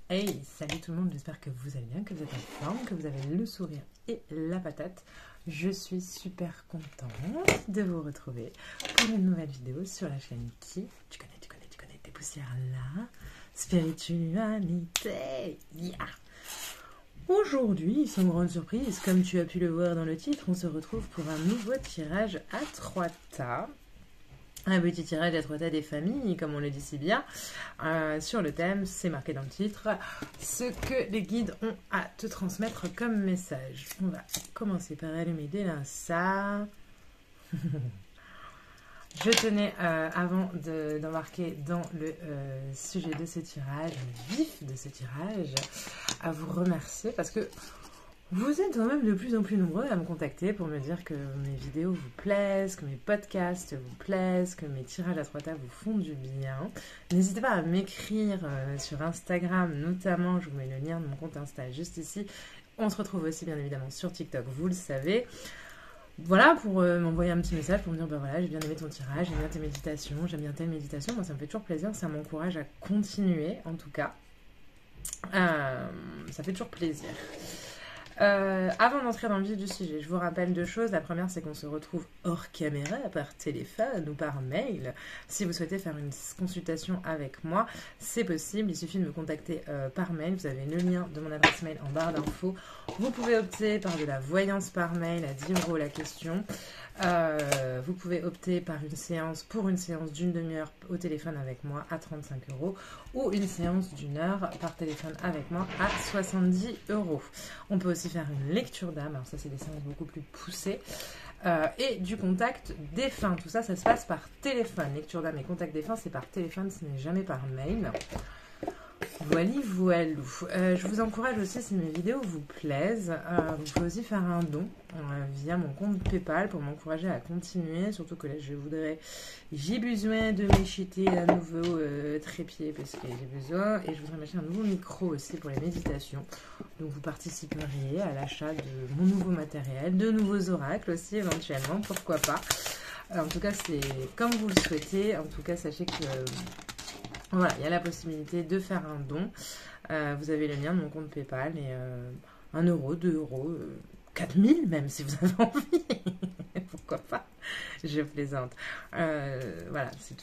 Hey, salut tout le monde, j'espère que vous allez bien, que vous êtes en forme, que vous avez le sourire et la patate. Je suis super contente de vous retrouver pour une nouvelle vidéo sur la chaîne qui, tu connais tes poussières là, spiritualité, yeah. Aujourd'hui, sans grande surprise, comme tu as pu le voir dans le titre, on se retrouve pour un nouveau tirage à 3 tas. Un petit tirage à 3 tas des familles, comme on le dit si bien, sur le thème, c'est marqué dans le titre, ce que les guides ont à te transmettre comme message. On va commencer par allumer des lincettes. Je tenais, avant d'embarquer dans le sujet de ce tirage, le vif de ce tirage, à vous remercier parce que vous êtes quand même de plus en plus nombreux à me contacter pour me dire que mes vidéos vous plaisent, que mes podcasts vous plaisent, que mes tirages à 3 tas vous font du bien. N'hésitez pas à m'écrire sur Instagram, notamment, je vous mets le lien de mon compte Insta juste ici. On se retrouve aussi bien évidemment sur TikTok, vous le savez. Voilà, pour m'envoyer un petit message pour me dire, bah voilà, j'ai bien aimé ton tirage, j'aime bien tes méditations, j'aime bien telle méditation. Moi, ça me fait toujours plaisir, ça m'encourage à continuer, en tout cas. Ça fait toujours plaisir. Avant d'entrer dans le vif du sujet, je vous rappelle 2 choses. La première, c'est qu'on se retrouve hors caméra, par téléphone ou par mail. Si vous souhaitez faire une consultation avec moi, c'est possible. Il suffit de me contacter par mail. Vous avez le lien de mon adresse mail en barre d'infos. Vous pouvez opter par de la voyance par mail à 10 € la question. Vous pouvez opter par une séance d'une demi-heure au téléphone avec moi à 35 € ou une séance d'1 heure par téléphone avec moi à 70 €. On peut aussi faire une lecture d'âme, alors ça c'est des séances beaucoup plus poussées, et du contact défunt. Tout ça, ça se passe par téléphone. Lecture d'âme et contact défunt, c'est par téléphone, ce n'est jamais par mail. Voilou. Je vous encourage aussi, si mes vidéos vous plaisent, vous pouvez aussi faire un don via mon compte Paypal pour m'encourager à continuer. Surtout que là, j'ai besoin de m'acheter un nouveau trépied parce que j'ai besoin. Et je voudrais m'acheter un nouveau micro aussi pour les méditations. Donc vous participeriez à l'achat de mon nouveau matériel, de nouveaux oracles aussi éventuellement, pourquoi pas. En tout cas, c'est comme vous le souhaitez. En tout cas, sachez que... voilà, il y a la possibilité de faire un don. Vous avez le lien de mon compte Paypal et 1 €, 2 €, 4000 même si vous avez envie. Pourquoi pas? Je plaisante. Voilà, ça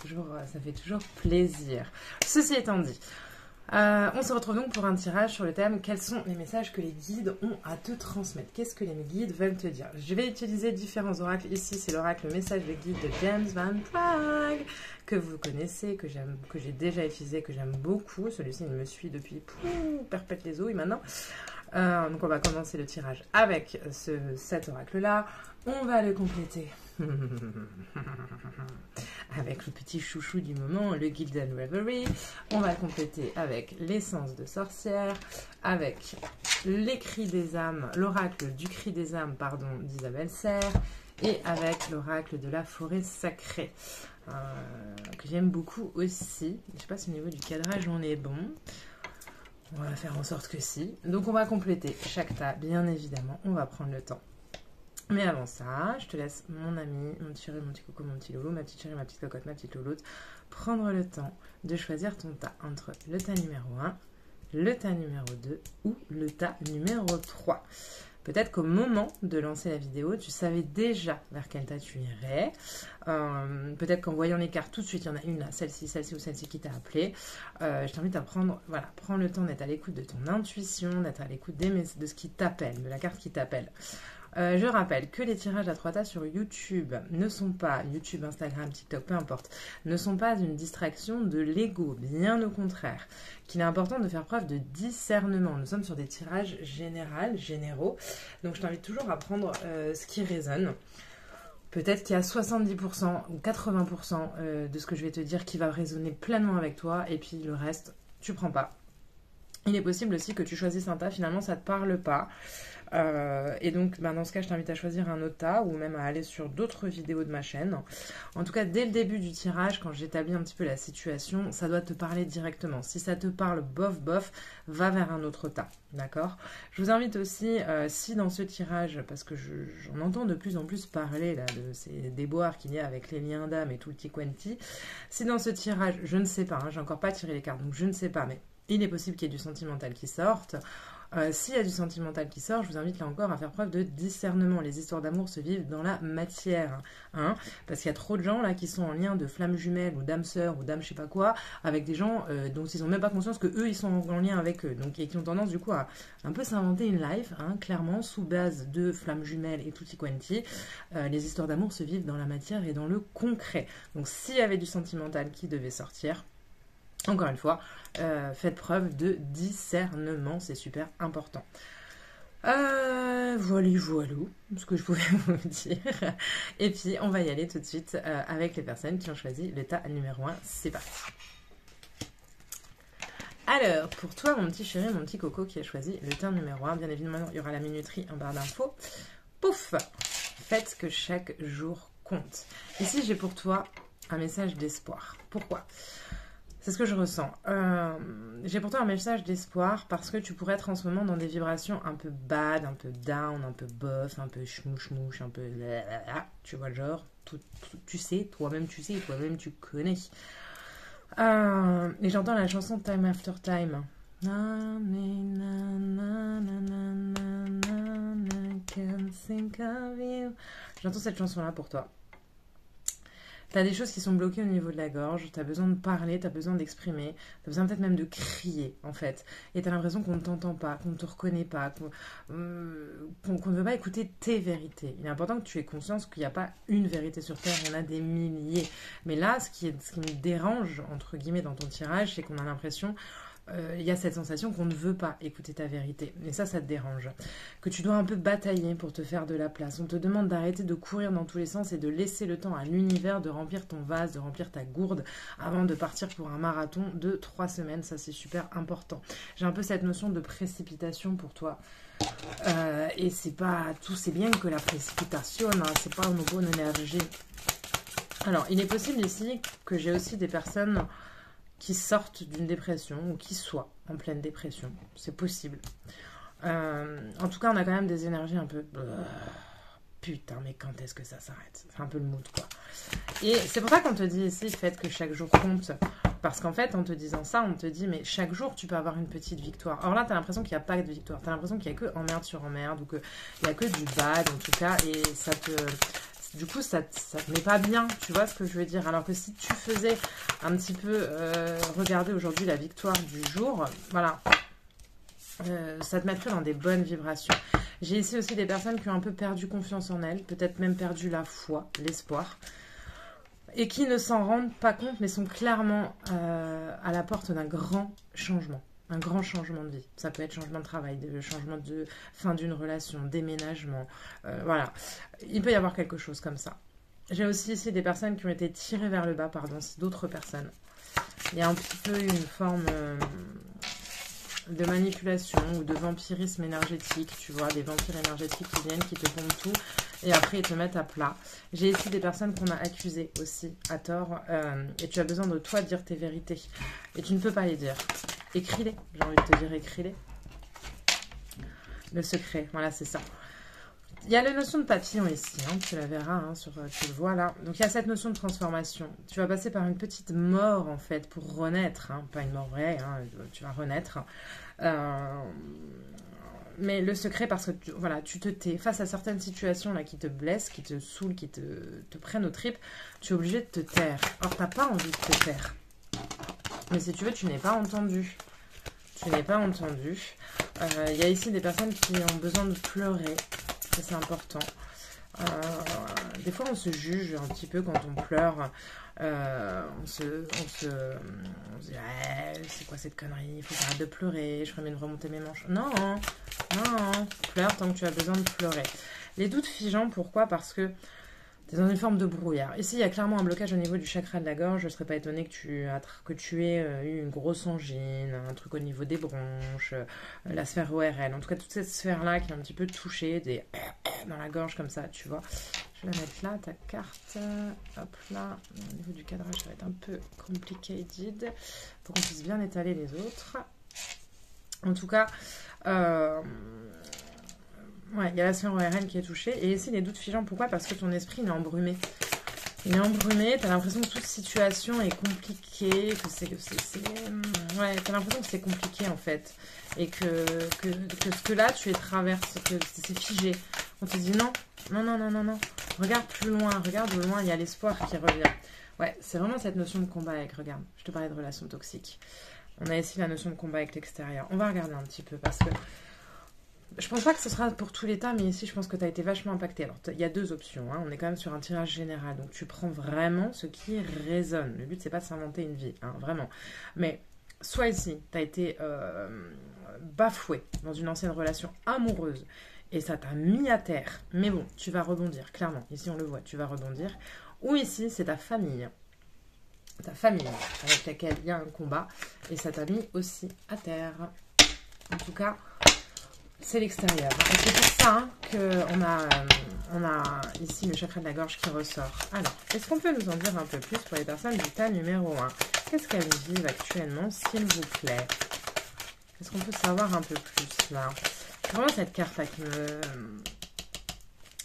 fait toujours plaisir. Ceci étant dit, on se retrouve donc pour un tirage sur le thème quels sont les messages que les guides ont à te transmettre. Qu'est-ce que les guides veulent te dire? Je vais utiliser différents oracles. Ici, c'est l'oracle message de guide de James Van Praagh, que vous connaissez, que j'ai déjà utilisé, que j'aime beaucoup. Celui-ci, il me suit depuis perpète les os et maintenant. Donc on va commencer le tirage avec cet oracle-là. On va le compléter avec le petit chouchou du moment, le Gildan Reverie. On va le compléter avec l'essence de sorcière, avec les cris des âmes, l'oracle du cri des âmes, pardon, d'Isabelle Serre, et avec l'oracle de la forêt sacrée, que j'aime beaucoup aussi. Je ne sais pas si au niveau du cadrage on est bon. On va faire en sorte que si. Donc on va compléter chaque tas, bien évidemment. On va prendre le temps. Mais avant ça, je te laisse, mon ami, mon petit chéri, mon petit coco, mon petit loulou, ma petite chérie, ma petite cocotte, ma petite louloute, prendre le temps de choisir ton tas entre le tas numéro 1, le tas numéro 2 ou le tas numéro 3. Peut-être qu'au moment de lancer la vidéo, tu savais déjà vers quel tas tu irais. Peut-être qu'en voyant les cartes tout de suite, il y en a une là, celle-ci ou celle-ci qui t'a appelé. Je t'invite à prendre le temps d'être à l'écoute de ton intuition, d'être à l'écoute de ce qui t'appelle, de la carte qui t'appelle. Je rappelle que les tirages à 3 tas sur YouTube ne sont pas, YouTube, Instagram, TikTok, peu importe, ne sont pas une distraction de l'ego, bien au contraire. Qu'il est important de faire preuve de discernement. Nous sommes sur des tirages généraux, donc je t'invite toujours à prendre ce qui résonne. Peut-être qu'il y a 70% ou 80% de ce que je vais te dire qui va résonner pleinement avec toi, et puis le reste, tu prends pas. Il est possible aussi que tu choisisses un tas, finalement ça ne te parle pas. Et donc dans ce cas je t'invite à choisir un autre tas ou même à aller sur d'autres vidéos de ma chaîne. En tout cas dès le début du tirage, quand j'établis un petit peu la situation, ça doit te parler directement. Si ça te parle bof, va vers un autre tas, d'accord? Je vous invite aussi, si dans ce tirage, parce que j'en entends de plus en plus parler là, de ces déboires qu'il y a avec les liens d'âme et tout le petit quanti, si dans ce tirage, je ne sais pas, hein, j'ai encore pas tiré les cartes, donc je ne sais pas, mais il est possible qu'il y ait du sentimental qui sorte. S'il y a du sentimental qui sort, je vous invite là encore à faire preuve de discernement. Les histoires d'amour se vivent dans la matière, hein, parce qu'il y a trop de gens là qui sont en lien de flamme jumelle ou d'âme sœur ou d'âme je sais pas quoi, avec des gens dont ils n'ont même pas conscience que eux ils sont en lien avec eux, donc et qui ont tendance du coup à un peu s'inventer une life, hein, clairement sous base de flamme jumelle et tutti quanti. Les histoires d'amour se vivent dans la matière et dans le concret. Donc s'il y avait du sentimental qui devait sortir, encore une fois, faites preuve de discernement, c'est super important. Voilà, ce que je pouvais vous dire. Et puis, on va y aller tout de suite avec les personnes qui ont choisi le tas numéro 1. C'est parti. Alors, pour toi, mon petit chéri, mon petit coco qui a choisi le tas numéro 1, bien évidemment, il y aura la minuterie en barre d'infos. Pouf! Faites que chaque jour compte. Ici, j'ai pour toi un message d'espoir. Pourquoi ? C'est ce que je ressens. J'ai pourtant un message d'espoir parce que tu pourrais être en ce moment dans des vibrations un peu bad, un peu down, un peu bof, un peu schmouche, un peu... Tu vois le genre, tu sais, toi-même tu connais. Et j'entends la chanson Time After Time. I can't think of you. J'entends cette chanson-là pour toi. Tu as des choses qui sont bloquées au niveau de la gorge, tu as besoin de parler, tu as besoin d'exprimer, tu as besoin peut-être même de crier en fait. Et tu as l'impression qu'on ne t'entend pas, qu'on ne te reconnaît pas, qu'on ne veut pas écouter tes vérités. Il est important que tu aies conscience qu'il n'y a pas une vérité sur Terre, il y en a des milliers. Mais là, ce qui me dérange, entre guillemets, dans ton tirage, c'est qu'on a l'impression... il y a cette sensation qu'on ne veut pas écouter ta vérité. Et ça te dérange. Que tu dois un peu batailler pour te faire de la place. On te demande d'arrêter de courir dans tous les sens et de laisser le temps à l'univers de remplir ton vase, de remplir ta gourde avant de partir pour un marathon de 3 semaines. Ça, c'est super important. J'ai un peu cette notion de précipitation pour toi. Et c'est pas tout, c'est bien que la précipitation, hein, c'est pas une bonne énergie. Alors, il est possible ici que j'ai aussi des personnes... qui sortent d'une dépression ou qui soient en pleine dépression. C'est possible. En tout cas, on a quand même des énergies un peu... putain, mais quand est-ce que ça s'arrête? C'est un peu le mood, quoi. Et c'est pour ça qu'on te dit ici, faites que chaque jour compte. Parce qu'en fait, en te disant ça, on te dit, mais chaque jour, tu peux avoir une petite victoire. Or là, tu as l'impression qu'il n'y a pas de victoire. Tu as l'impression qu'il n'y a que emmerde sur emmerde ou qu'il n'y a que du bad, en tout cas, et ça te... Du coup, ça te met pas bien, tu vois ce que je veux dire. Alors que si tu faisais un petit peu regarder aujourd'hui la victoire du jour, voilà, ça te mettrait dans des bonnes vibrations. J'ai ici aussi des personnes qui ont un peu perdu confiance en elles, peut-être même perdu la foi, l'espoir, et qui ne s'en rendent pas compte, mais sont clairement à la porte d'un grand changement. Un grand changement de vie. Ça peut être changement de travail, changement de fin d'une relation, déménagement. Voilà. Il peut y avoir quelque chose comme ça. J'ai aussi ici des personnes qui ont été tirées vers le bas par d'autres personnes. Il y a un petit peu une forme de manipulation ou de vampirisme énergétique. Tu vois, des vampires énergétiques qui viennent, qui te pompent tout et après ils te mettent à plat. J'ai ici des personnes qu'on a accusées aussi à tort et tu as besoin de toi dire tes vérités. Et tu ne peux pas les dire. Écris-les, j'ai envie de te dire, écris-les. Le secret, voilà, c'est ça. Il y a la notion de papillon ici, hein, tu la verras, hein, tu le vois là. Donc il y a cette notion de transformation. Tu vas passer par une petite mort en fait pour renaître, hein, pas une mort vraie, hein, tu vas renaître. Mais le secret, parce que voilà, tu te tais face à certaines situations là qui te blessent, qui te saoulent, qui te prennent aux tripes, tu es obligé de te taire. Or, tu n'as pas envie de te taire. Mais si tu veux, tu n'es pas entendu. Tu n'es pas entendu. Il y a ici des personnes qui ont besoin de pleurer. Ça, c'est important. Des fois, on se juge un petit peu quand on pleure. On se dit, c'est quoi cette connerie? Il faut que j'arrête de pleurer. Je ferais mieux de remonter mes manches. Non, non. Pleure tant que tu as besoin de pleurer. Les doutes figeants, pourquoi? Parce que tu es dans une forme de brouillard. Ici, il y a clairement un blocage au niveau du chakra de la gorge. Je ne serais pas étonnée que tu aies eu une grosse angine, un truc au niveau des bronches, la sphère ORL. En tout cas, toute cette sphère-là qui est un petit peu touchée, dans la gorge comme ça, tu vois. Je vais la mettre là, ta carte. Hop là. Au niveau du cadrage, ça va être un peu complicated pour qu'on puisse bien étaler les autres. En tout cas... ouais, il y a la sphère ORL qui est touchée. Et ici, les doutes figeants, pourquoi? Parce que ton esprit il est embrumé. Il est embrumé, t'as l'impression que toute situation est compliquée, ouais, t'as l'impression que c'est compliqué en fait. Et que ce que là, tu es traversé, que c'est figé. On te dit non, non, non, non, non, non. Regarde plus loin, regarde au loin, il y a l'espoir qui revient. Ouais, c'est vraiment cette notion de combat avec, regarde, je te parlais de relations toxiques. On a ici la notion de combat avec l'extérieur. On va regarder un petit peu parce que je pense pas que ce sera pour tout l'état, mais ici, je pense que tu as été vachement impacté. Alors, il y a deux options. Hein. On est quand même sur un tirage général. Donc, tu prends vraiment ce qui résonne. Le but, c'est pas de s'inventer une vie. Hein, vraiment. Mais, soit ici, tu as été bafoué dans une ancienne relation amoureuse. Et ça t'a mis à terre. Mais bon, tu vas rebondir, clairement. Ici, on le voit, tu vas rebondir. Ou ici, c'est ta famille. Ta famille avec laquelle il y a un combat. Et ça t'a mis aussi à terre. En tout cas... c'est l'extérieur. Et c'est pour ça hein, qu'on a ici le chakra de la gorge qui ressort. Alors, est-ce qu'on peut nous en dire un peu plus pour les personnes du tas numéro 1? Qu'est-ce qu'elles vivent actuellement, s'il vous plaît? Est-ce qu'on peut savoir un peu plus, là? C'est vraiment cette carte-là qui me...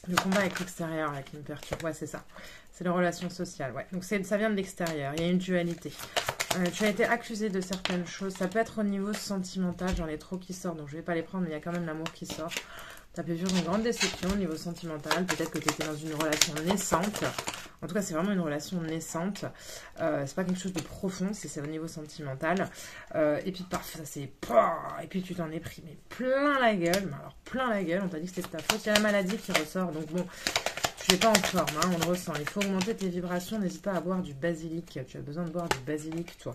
le combat avec l'extérieur, là, qui me perturbe. Ouais, c'est ça. C'est les relations sociales, ouais. Donc, ça vient de l'extérieur. Il y a une dualité. Tu as été accusé de certaines choses. Ça peut être au niveau sentimental. J'en ai trop qui sortent, donc je ne vais pas les prendre, mais il y a quand même l'amour qui sort. Tu as pu vivre une grande déception au niveau sentimental. Peut-être que tu étais dans une relation naissante. En tout cas, c'est vraiment une relation naissante. C'est pas quelque chose de profond, c'est au niveau sentimental. Et puis, parfois, ça c'est... Et puis, tu t'en es pris mais plein la gueule. Mais alors, plein la gueule. On t'a dit que c'était ta faute. Il y a la maladie qui ressort. Donc, bon... tu n'es pas en forme, hein, on le ressent. Il faut augmenter tes vibrations. N'hésite pas à boire du basilic. Tu as besoin de boire du basilic, toi.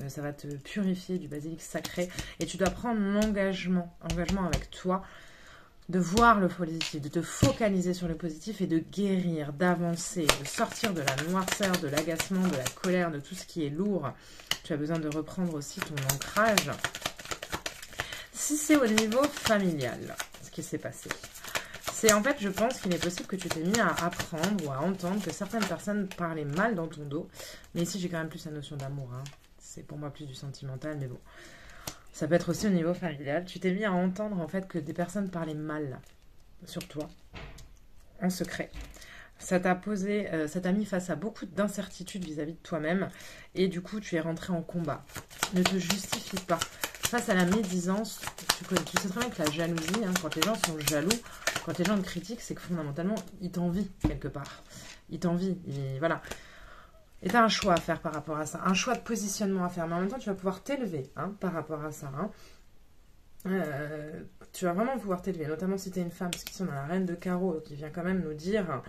Ça va te purifier, du basilic sacré. Et tu dois prendre l'engagement avec toi, de voir le positif, de te focaliser sur le positif et de guérir, d'avancer, de sortir de la noirceur, de l'agacement, de la colère, de tout ce qui est lourd. Tu as besoin de reprendre aussi ton ancrage. Si c'est au niveau familial, ce qui s'est passé... c'est en fait, je pense qu'il est possible que tu t'es mis à apprendre ou à entendre que certaines personnes parlaient mal dans ton dos. Mais ici, j'ai quand même plus la notion d'amour. Hein. C'est pour moi plus du sentimental, mais bon. Ça peut être aussi au niveau familial. Tu t'es mis à entendre en fait que des personnes parlaient mal sur toi, en secret. Ça t'a posé, ça t'a mis face à beaucoup d'incertitudes vis-à-vis de toi-même. Et du coup, tu es rentré en combat. Ne te justifie pas. Face à la médisance, tu sais très bien que la jalousie, hein, quand les gens sont jaloux, quand les gens te critiquent, c'est que fondamentalement, ils t'envient quelque part. Ils t'envient, voilà. Et tu as un choix à faire par rapport à ça, un choix de positionnement à faire. Mais en même temps, tu vas pouvoir t'élever hein, par rapport à ça. Hein. Tu vas vraiment pouvoir t'élever, notamment si tu es une femme, parce qu'ici on a la reine de carreau qui vient quand même nous dire...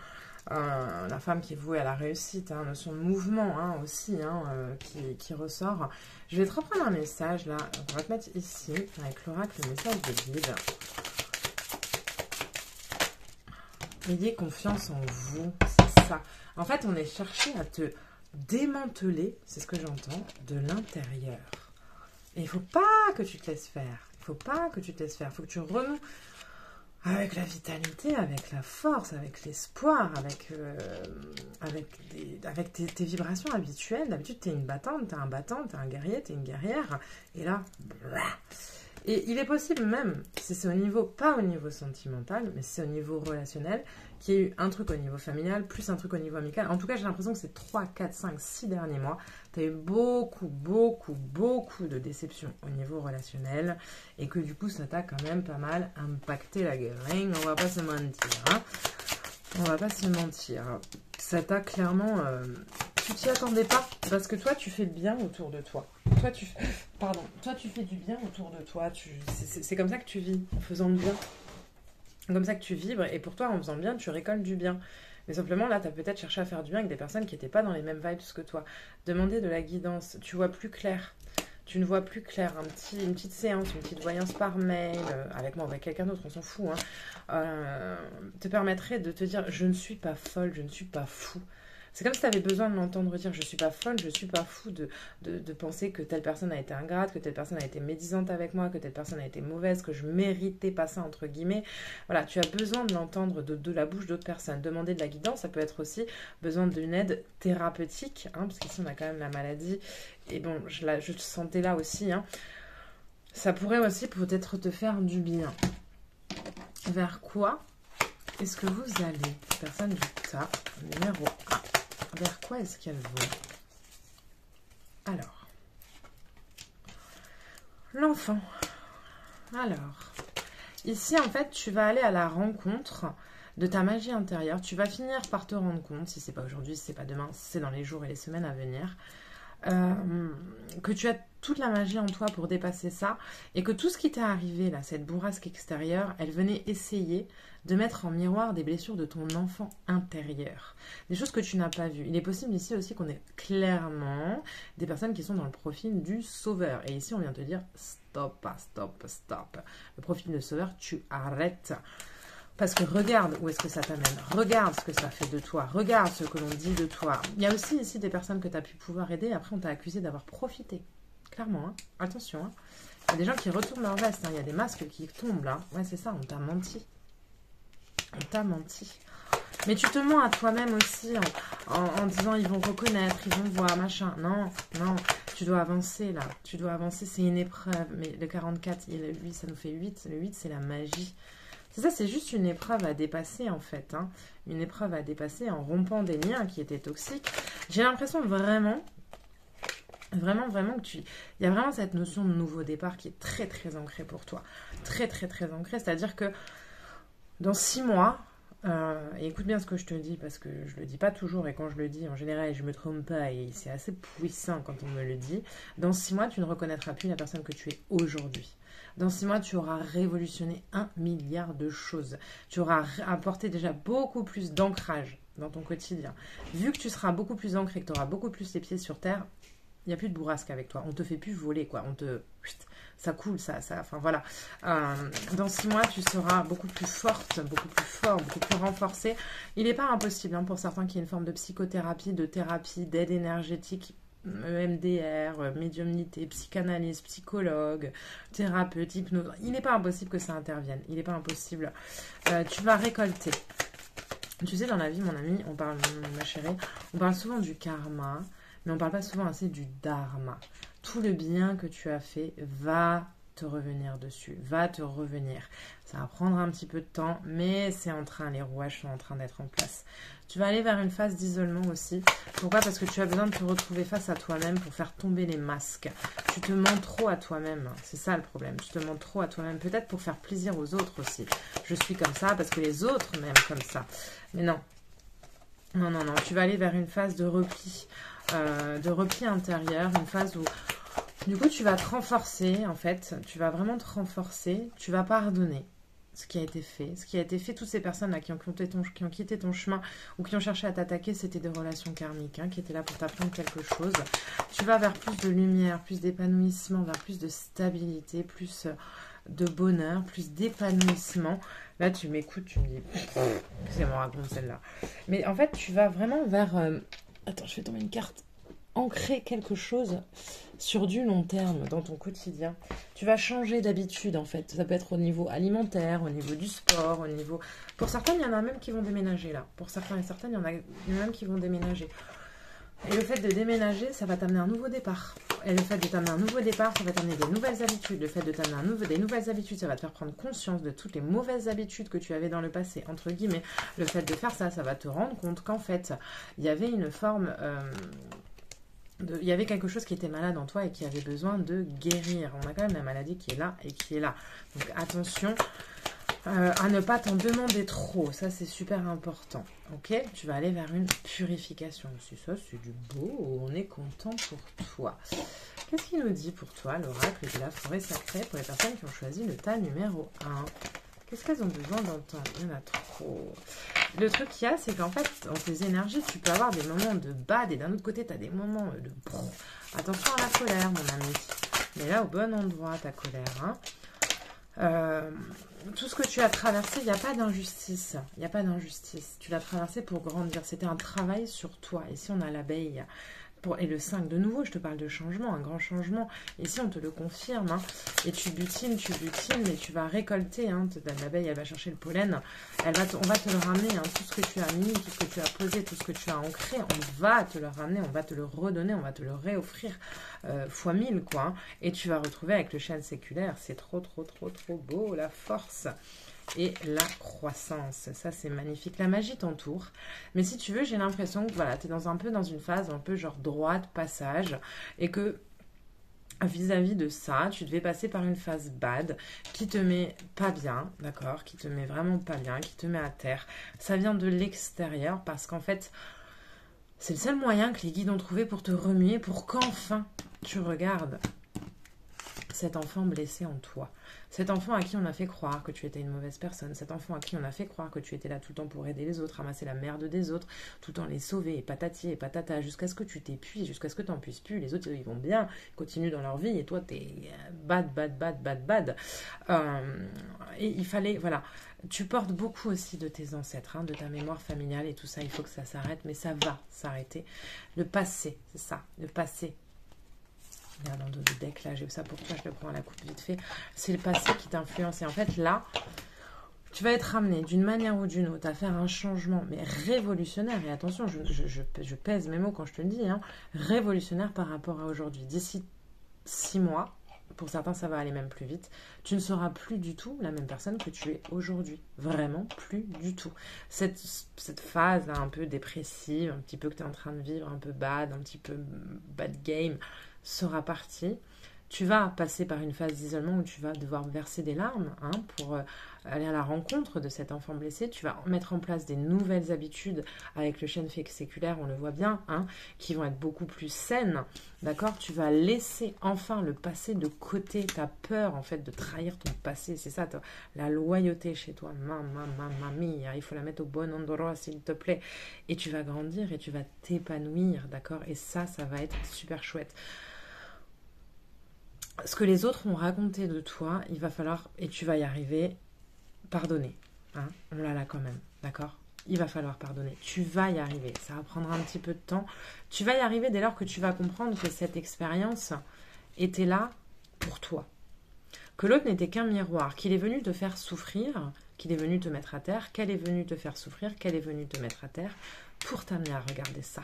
la femme qui est vouée à la réussite, hein, notion de mouvement hein, aussi, hein, qui ressort. Je vais te reprendre un message là, on va te mettre ici, avec l'oracle, le message de guide. Ayez confiance en vous, c'est ça. En fait, on est cherché à te démanteler, c'est ce que j'entends, de l'intérieur. Et il ne faut pas que tu te laisses faire. Il ne faut pas que tu te laisses faire. Il faut que tu renoues avec la vitalité, avec la force, avec l'espoir, avec tes vibrations habituelles. D'habitude, tu es une battante, tu es un battant, tu es un guerrier, tu es une guerrière. Et là, blah. Et il est possible même, si c'est au niveau, pas au niveau sentimental, mais c'est au niveau relationnel, qu'il y ait eu un truc au niveau familial, plus un truc au niveau amical. En tout cas, j'ai l'impression que ces 3, 4, 5, 6 derniers mois, tu as eu beaucoup de déceptions au niveau relationnel. Et que du coup, ça t'a quand même pas mal impacté la gueule. Hein, on va pas se mentir. Hein. On va pas se mentir. Ça t'a clairement... tu t'y attendais pas. Parce que toi, tu fais le bien autour de toi. Toi, tu fais du bien autour de toi. C'est comme ça que tu vis, en faisant le bien. Comme ça que tu vibres. Et pour toi, en faisant bien, tu récoltes du bien. Mais simplement, là, tu as peut-être cherché à faire du bien avec des personnes qui n'étaient pas dans les mêmes vibes que toi. Demander de la guidance. Tu vois plus clair. Tu ne vois plus clair. Une petite séance, une petite voyance par mail, avec moi ou avec quelqu'un d'autre, on s'en fout, hein, te permettrait de te dire « Je ne suis pas folle, je ne suis pas fou ». C'est comme si tu avais besoin de l'entendre dire « Je ne suis pas folle, je ne suis pas fou » de penser que telle personne a été ingrate, que telle personne a été médisante avec moi, que telle personne a été mauvaise, que je méritais pas ça, entre guillemets. Voilà, tu as besoin de l'entendre de la bouche d'autres personnes. Demander de la guidance, ça peut être aussi besoin d'une aide thérapeutique, hein, parce qu'ici on a quand même la maladie. Et bon, je te sentais là aussi. Hein. Ça pourrait aussi peut-être te faire du bien. Vers quoi est-ce que vous allez, personne du tas, numéro 1? vers quoi est-ce qu'elle va? Alors, l'enfant. Alors, ici, en fait, tu vas aller à la rencontre de ta magie intérieure. Tu vas finir par te rendre compte, si c'est pas aujourd'hui, si c'est pas demain, si c'est dans les jours et les semaines à venir, que tu as toute la magie en toi pour dépasser ça et que tout ce qui t'est arrivé, là, cette bourrasque extérieure, elle venait essayer de mettre en miroir des blessures de ton enfant intérieur. Des choses que tu n'as pas vues. Il est possible ici aussi qu'on ait clairement des personnes qui sont dans le profil du sauveur. Et ici, on vient te dire stop, stop, stop. Le profil de sauveur, tu arrêtes. Parce que regarde où est-ce que ça t'amène, regarde ce que ça fait de toi, regarde ce que l'on dit de toi. Il y a aussi ici des personnes que tu as pu pouvoir aider, après on t'a accusé d'avoir profité. Clairement, hein. Attention. Hein. Il y a des gens qui retournent leur veste, hein. Il y a des masques qui tombent là. Ouais, c'est ça, on t'a menti. On t'a menti. Mais tu te mens à toi-même aussi en disant ils vont reconnaître, ils vont voir, machin. Non, non, tu dois avancer là. Tu dois avancer, c'est une épreuve. Mais le 44, lui, ça nous fait 8. Le 8, c'est la magie. C'est ça, c'est juste une épreuve à dépasser en fait. Hein. Une épreuve à dépasser en rompant des liens qui étaient toxiques. J'ai l'impression vraiment que il y a vraiment cette notion de nouveau départ qui est très très ancrée pour toi. Très très très ancrée. C'est-à-dire que dans 6 mois, et écoute bien ce que je te dis parce que je le dis pas toujours et quand je le dis en général je me trompe pas et c'est assez puissant quand on me le dit. Dans 6 mois, tu ne reconnaîtras plus la personne que tu es aujourd'hui. Dans 6 mois, tu auras révolutionné 1 milliard de choses. Tu auras apporté déjà beaucoup plus d'ancrage dans ton quotidien. Vu que tu seras beaucoup plus ancré, que tu auras beaucoup plus les pieds sur terre, il n'y a plus de bourrasque avec toi. On te fait plus voler, quoi. Ça coule, enfin voilà. Dans 6 mois, tu seras beaucoup plus forte, beaucoup plus fort, beaucoup plus renforcé. Il n'est pas impossible hein, pour certains qu'il y ait une forme de psychothérapie, de thérapie, d'aide énergétique, EMDR, médiumnité, psychanalyse, psychologue, thérapeute, hypnose. Il n'est pas impossible que ça intervienne. Il n'est pas impossible. Tu vas récolter. Tu sais, dans la vie, mon ami, on parle, ma chérie, on parle souvent du karma, mais on ne parle pas souvent assez du dharma. Tout le bien que tu as fait va te revenir dessus, va te revenir. Ça va prendre un petit peu de temps, mais c'est en train, les rouages sont en train d'être en place. Tu vas aller vers une phase d'isolement aussi. Pourquoi? Parce que tu as besoin de te retrouver face à toi-même pour faire tomber les masques. Tu te mens trop à toi-même. C'est ça le problème. Tu te mens trop à toi-même. Peut-être pour faire plaisir aux autres aussi. Je suis comme ça parce que les autres m'aiment comme ça. Mais non. Non, non, non. Tu vas aller vers une phase de repli intérieur. Une phase où, du coup, tu vas te renforcer, en fait. Tu vas vraiment te renforcer. Tu vas pardonner ce qui a été fait. Ce qui a été fait, toutes ces personnes-là qui ont quitté ton chemin ou qui ont cherché à t'attaquer, c'était des relations karmiques hein, qui étaient là pour t'apprendre quelque chose. Tu vas vers plus de lumière, plus d'épanouissement, vers plus de stabilité, plus de bonheur, plus d'épanouissement. Là, tu m'écoutes, tu me dis... Excusez-moi, raconte celle-là. Mais en fait, tu vas vraiment vers... Attends, je vais tomber une carte. Ancrer quelque chose sur du long terme dans ton quotidien. Tu vas changer d'habitude en fait. Ça peut être au niveau alimentaire, au niveau du sport, au niveau... Pour certains, il y en a même qui vont déménager là. Pour certains et certaines, il y en a même qui vont déménager. Et le fait de déménager, ça va t'amener un nouveau départ. Et le fait de t'amener un nouveau départ, ça va t'amener des nouvelles habitudes. Le fait de t'amener des nouvelles habitudes, ça va te faire prendre conscience de toutes les mauvaises habitudes que tu avais dans le passé, entre guillemets. Le fait de faire ça, ça va te rendre compte qu'en fait, il y avait une forme... il y avait quelque chose qui était malade en toi et qui avait besoin de guérir. On a quand même la maladie qui est là et qui est là. Donc attention à ne pas t'en demander trop. Ça, c'est super important. Ok? Tu vas aller vers une purification. C'est ça, c'est du beau. On est content pour toi. Qu'est-ce qu'il nous dit pour toi, l'oracle de la forêt sacrée, pour les personnes qui ont choisi le tas numéro 1? Qu'est-ce qu'elles ont besoin d'entendre? Il y en a trop. Le truc qu'il y a, c'est qu'en fait, dans tes énergies, tu peux avoir des moments de bad et d'un autre côté, tu as des moments de... Attention à la colère, mon ami. Mais là, au bon endroit, ta colère. Hein. Tout ce que tu as traversé, il n'y a pas d'injustice. Il n'y a pas d'injustice. Tu l'as traversé pour grandir. C'était un travail sur toi. Ici, on a l'abeille. Et le 5, de nouveau, je te parle de changement, un grand changement. Ici, on te le confirme. Hein. Et tu butines, mais tu vas récolter. Hein. L'abeille, elle va chercher le pollen. On va te le ramener. Hein. Tout ce que tu as mis, tout ce que tu as posé, tout ce que tu as ancré, on va te le ramener, on va te le redonner, on va te le réoffrir fois 1000, quoi. Hein. Et tu vas retrouver avec le chêne séculaire. C'est trop, trop, trop, trop beau, la force. et la croissance. Ça, c'est magnifique. La magie t'entoure. Mais si tu veux, j'ai l'impression que voilà, tu es un peu dans une phase un peu genre droite, passage, et que vis-à-vis de ça, tu devais passer par une phase bad qui te met pas bien, d'accord? Qui te met vraiment pas bien, qui te met à terre. Ça vient de l'extérieur parce qu'en fait, c'est le seul moyen que les guides ont trouvé pour te remuer, pour qu'enfin tu regardes cet enfant blessé en toi. Cet enfant à qui on a fait croire que tu étais une mauvaise personne. Cet enfant à qui on a fait croire que tu étais là tout le temps pour aider les autres, ramasser la merde des autres, tout le temps les sauver, et patati et patata, jusqu'à ce que tu t'épuises, jusqu'à ce que tu n'en puisses plus. Les autres, ils vont bien, ils continuent dans leur vie, et toi, t'es bad, bad, bad, bad, bad. Et il fallait, voilà. Tu portes beaucoup aussi de tes ancêtres, hein, de ta mémoire familiale et tout ça. Il faut que ça s'arrête, mais ça va s'arrêter. Le passé, c'est ça, le passé. Regarde dans le deck, là, j'ai ça pourquoi je le prends à la coupe vite fait. C'est le passé qui t'influence. Et en fait, là, tu vas être ramené d'une manière ou d'une autre à faire un changement, mais révolutionnaire. Et attention, je pèse mes mots quand je te le dis, hein, révolutionnaire par rapport à aujourd'hui. D'ici 6 mois, pour certains, ça va aller même plus vite. Tu ne seras plus du tout la même personne que tu es aujourd'hui. Vraiment plus du tout. Cette phase là, un peu dépressive, un petit peu que tu es en train de vivre, un peu bad, un petit peu bad game, sera partie. Tu vas passer par une phase d'isolement où tu vas devoir verser des larmes, hein, pour aller à la rencontre de cet enfant blessé. Tu vas mettre en place des nouvelles habitudes avec le chêne séculaire, on le voit bien, hein, qui vont être beaucoup plus saines. D'accord? Tu vas laisser enfin le passé de côté. Tu as peur en fait de trahir ton passé. C'est ça, la loyauté chez toi. Mamie, il faut la mettre au bon endroit s'il te plaît. Et tu vas grandir et tu vas t'épanouir. D'accord? Et ça va être super chouette. Ce que les autres ont raconté de toi, il va falloir, et tu vas y arriver, pardonner. Hein, on l'a là quand même, d'accord? Il va falloir pardonner. Tu vas y arriver. Ça va prendre un petit peu de temps. Tu vas y arriver dès lors que tu vas comprendre que cette expérience était là pour toi. Que l'autre n'était qu'un miroir, qu'il est venu te faire souffrir, qu'il est venu te mettre à terre, qu'elle est venue te faire souffrir, qu'elle est venue te mettre à terre, pour t'amener à regarder ça.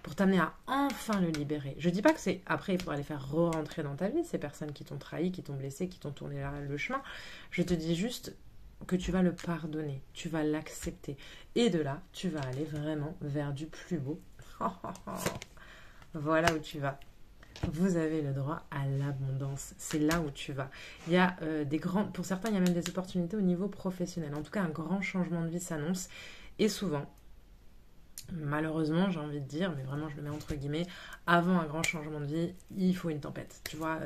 Pour t'amener à enfin le libérer. Je dis pas que c'est après il faudra les faire re-rentrer dans ta vie, ces personnes qui t'ont trahi, qui t'ont blessé, qui t'ont tourné le chemin. Je te dis juste que tu vas le pardonner, tu vas l'accepter. Et de là, tu vas aller vraiment vers du plus beau. Voilà où tu vas. Vous avez le droit à l'abondance. C'est là où tu vas. Il y a pour certains, il y a même des opportunités au niveau professionnel. En tout cas, un grand changement de vie s'annonce. Et souvent, malheureusement, j'ai envie de dire, mais vraiment je le mets entre guillemets, avant un grand changement de vie, il faut une tempête. Tu vois,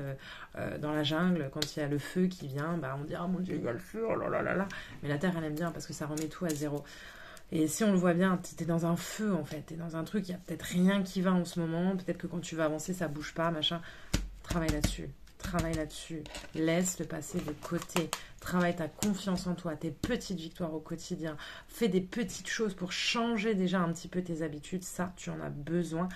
dans la jungle, quand il y a le feu qui vient, bah, on dit « Ah mon Dieu, il y a le feu, oh là là là là !» Mais la terre, elle aime bien parce que ça remet tout à zéro. Et si on le voit bien, tu es dans un feu en fait, tu es dans un truc, il n'y a peut-être rien qui va en ce moment, peut-être que quand tu vas avancer, ça bouge pas, machin. Travaille là-dessus. Travaille là-dessus, laisse le passé de côté, travaille ta confiance en toi, tes petites victoires au quotidien, fais des petites choses pour changer déjà un petit peu tes habitudes, ça tu en as besoin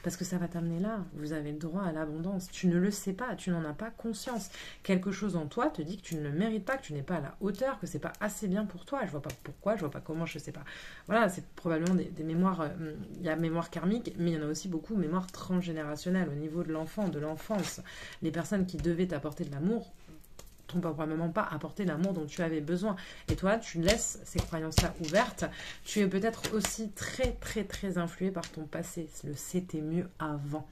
parce que ça va t'amener là, vous avez le droit à l'abondance, tu ne le sais pas, tu n'en as pas conscience, quelque chose en toi te dit que tu ne le mérites pas, que tu n'es pas à la hauteur, que c'est pas assez bien pour toi, je vois pas pourquoi, je vois pas comment, je sais pas, voilà, c'est probablement des mémoires, il y a mémoire karmique, mais il y en a aussi beaucoup mémoire transgénérationnelle au niveau de l'enfant, de l'enfance, les personnes qui devaient t'apporter de l'amour t'ont probablement pas apporté l'amour dont tu avais besoin. Et toi, tu laisses ces croyances-là ouvertes. Tu es peut-être aussi très, très, très influé par ton passé. Le c'était mieux avant.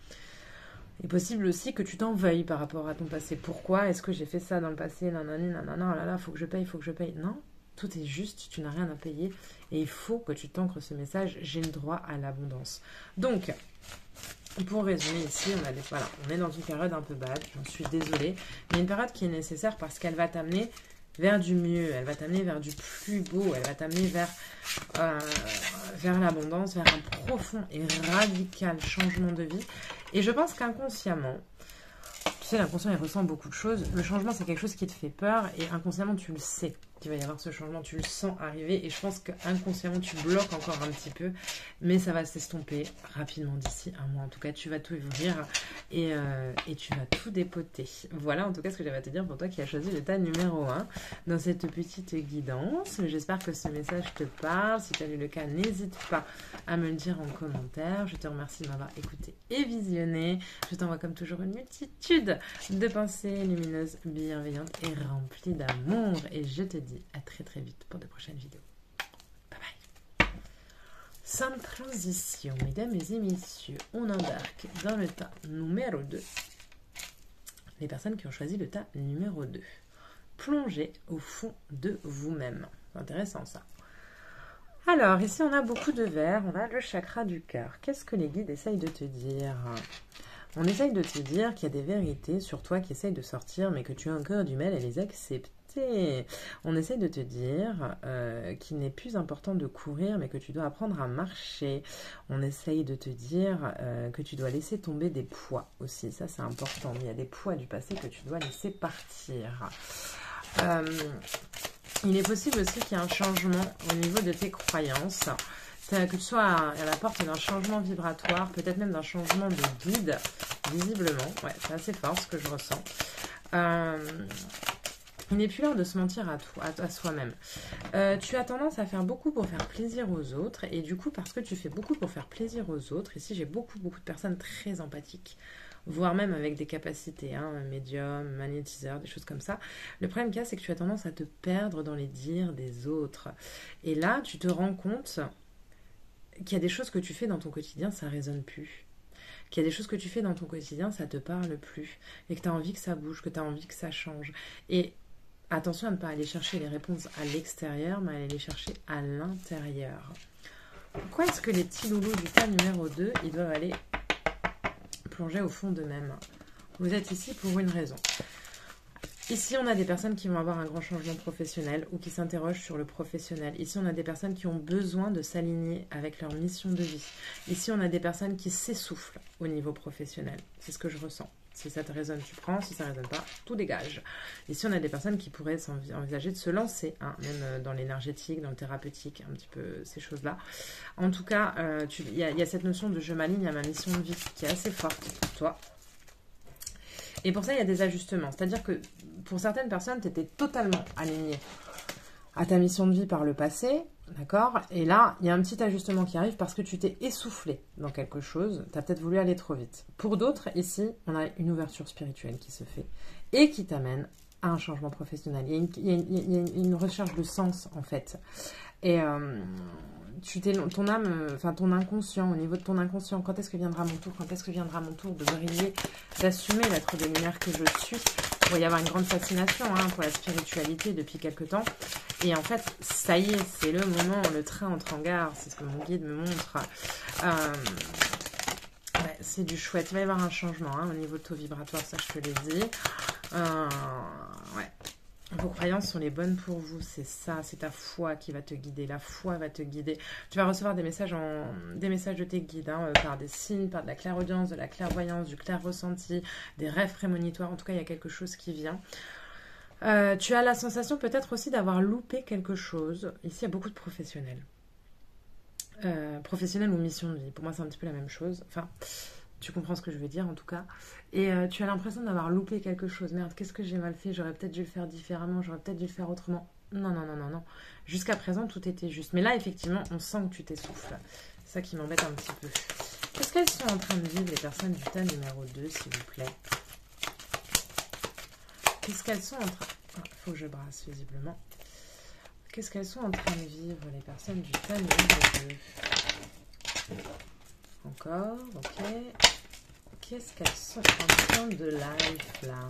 Il est possible aussi que tu t'en veuilles par rapport à ton passé. Pourquoi est-ce que j'ai fait ça dans le passé? Nanani, nanana, oh là là, faut que je paye, faut que je paye. Non, tout est juste, tu n'as rien à payer. Et il faut que tu t'ancres ce message, j'ai le droit à l'abondance. Donc, pour résumer ici, on est dans une période un peu bad, j'en suis désolée, mais une période qui est nécessaire parce qu'elle va t'amener vers du mieux, elle va t'amener vers du plus beau, elle va t'amener vers l'abondance, vers un profond et radical changement de vie. Et je pense qu'inconsciemment, tu sais, l'inconscient il ressent beaucoup de choses, le changement c'est quelque chose qui te fait peur et inconsciemment tu le sais qu'il va y avoir ce changement, tu le sens arriver et je pense qu'inconsciemment tu bloques encore un petit peu, mais ça va s'estomper rapidement d'ici un mois. En tout cas, tu vas tout ouvrir et tu vas tout dépoter. Voilà en tout cas ce que j'avais à te dire pour toi qui as choisi le tas numéro 1 dans cette petite guidance. J'espère que ce message te parle. Si tu as lu le cas, n'hésite pas à me le dire en commentaire. Je te remercie de m'avoir écouté et visionné. Je t'envoie comme toujours une multitude de pensées lumineuses, bienveillantes et remplies d'amour. Et je te dis dis à très très vite pour de prochaines vidéos. Bye bye. Sans transition, mesdames et messieurs, on embarque dans le tas numéro 2. Les personnes qui ont choisi le tas numéro 2. Plongez au fond de vous-même. C'est intéressant ça. Alors, ici on a beaucoup de verre, on a le chakra du cœur. Qu'est-ce que les guides essayent de te dire? On essaye de te dire qu'il y a des vérités sur toi qui essayent de sortir, mais que tu as encore du mal à les accepter. On essaye de te dire qu'il n'est plus important de courir, mais que tu dois apprendre à marcher. On essaye de te dire que tu dois laisser tomber des poids aussi. Ça, c'est important. Il y a des poids du passé que tu dois laisser partir. Il est possible aussi qu'il y ait un changement au niveau de tes croyances. Que tu sois à la porte d'un changement vibratoire, peut-être même d'un changement de guide, visiblement. Ouais, c'est assez fort ce que je ressens. Il n'est plus l'heure de se mentir à soi-même. Tu as tendance à faire beaucoup pour faire plaisir aux autres. Et du coup, parce que tu fais beaucoup pour faire plaisir aux autres, ici j'ai beaucoup de personnes très empathiques, voire même avec des capacités, médium, magnétiseur, des choses comme ça. Le problème qu'il y a, c'est que tu as tendance à te perdre dans les dires des autres. Et là, tu te rends compte qu'il y a des choses que tu fais dans ton quotidien, ça ne résonne plus. Qu'il y a des choses que tu fais dans ton quotidien, ça ne te parle plus. Et que tu as envie que ça bouge, que tu as envie que ça change. Et attention à ne pas aller chercher les réponses à l'extérieur, mais à aller les chercher à l'intérieur. Pourquoi est-ce que les petits loulous du tas numéro 2, ils doivent aller plonger au fond d'eux-mêmes? Vous êtes ici pour une raison. Ici, on a des personnes qui vont avoir un grand changement professionnel ou qui s'interrogent sur le professionnel. Ici, on a des personnes qui ont besoin de s'aligner avec leur mission de vie. Ici, on a des personnes qui s'essoufflent au niveau professionnel. C'est ce que je ressens. Si ça te résonne, tu prends. Si ça ne résonne pas, tout dégage. Ici, on a des personnes qui pourraient envisager de se lancer, même dans l'énergétique, dans le thérapeutique, un petit peu ces choses-là. En tout cas, il y a cette notion de je m'aligne à ma mission de vie qui est assez forte pour toi. Et pour ça, il y a des ajustements. C'est-à-dire que pour certaines personnes, tu étais totalement aligné à ta mission de vie par le passé, d'accord? Et là, il y a un petit ajustement qui arrive parce que tu t'es essoufflé dans quelque chose. Tu as peut-être voulu aller trop vite. Pour d'autres, ici, on a une ouverture spirituelle qui se fait et qui t'amène à un changement professionnel. Il y a une recherche de sens, en fait. Et ton âme, ton inconscient, au niveau de ton inconscient, quand est-ce que viendra mon tour? Quand est-ce que viendra mon tour de briller, d'assumer l'être de lumière que je suis? Il va y avoir une grande fascination pour la spiritualité depuis quelque temps. Et en fait, ça y est, c'est le moment, le train entre en gare, c'est ce que mon guide me montre. Ouais, c'est du chouette. Il va y avoir un changement au niveau de taux vibratoire, ça je te l'ai dit. Ouais. Vos croyances sont les bonnes pour vous, c'est ça, c'est ta foi qui va te guider, la foi va te guider. Tu vas recevoir des messages de tes guides, par des signes, par de la clairaudience, de la clairvoyance, du clair ressenti, des rêves prémonitoires, en tout cas il y a quelque chose qui vient. Tu as la sensation peut-être aussi d'avoir loupé quelque chose. Ici il y a beaucoup de professionnels. Professionnels ou mission de vie, pour moi c'est un petit peu la même chose, enfin... Tu comprends ce que je veux dire en tout cas. Et tu as l'impression d'avoir loupé quelque chose. Merde, qu'est-ce que j'ai mal fait? J'aurais peut-être dû le faire différemment. J'aurais peut-être dû le faire autrement. Non, non, non, non, non. Jusqu'à présent, tout était juste. Mais là, effectivement, on sent que tu t'essouffles. C'est ça qui m'embête un petit peu. Qu'est-ce qu'elles sont en train de vivre, les personnes du tas numéro 2, s'il vous plaît? Qu'est-ce qu'elles sont en train... Il faut que je brasse, visiblement. Qu'est-ce qu'elles sont en train de vivre, les personnes du tas numéro 2? Encore, ok. Qu'est-ce qu'elles sont en train de life là?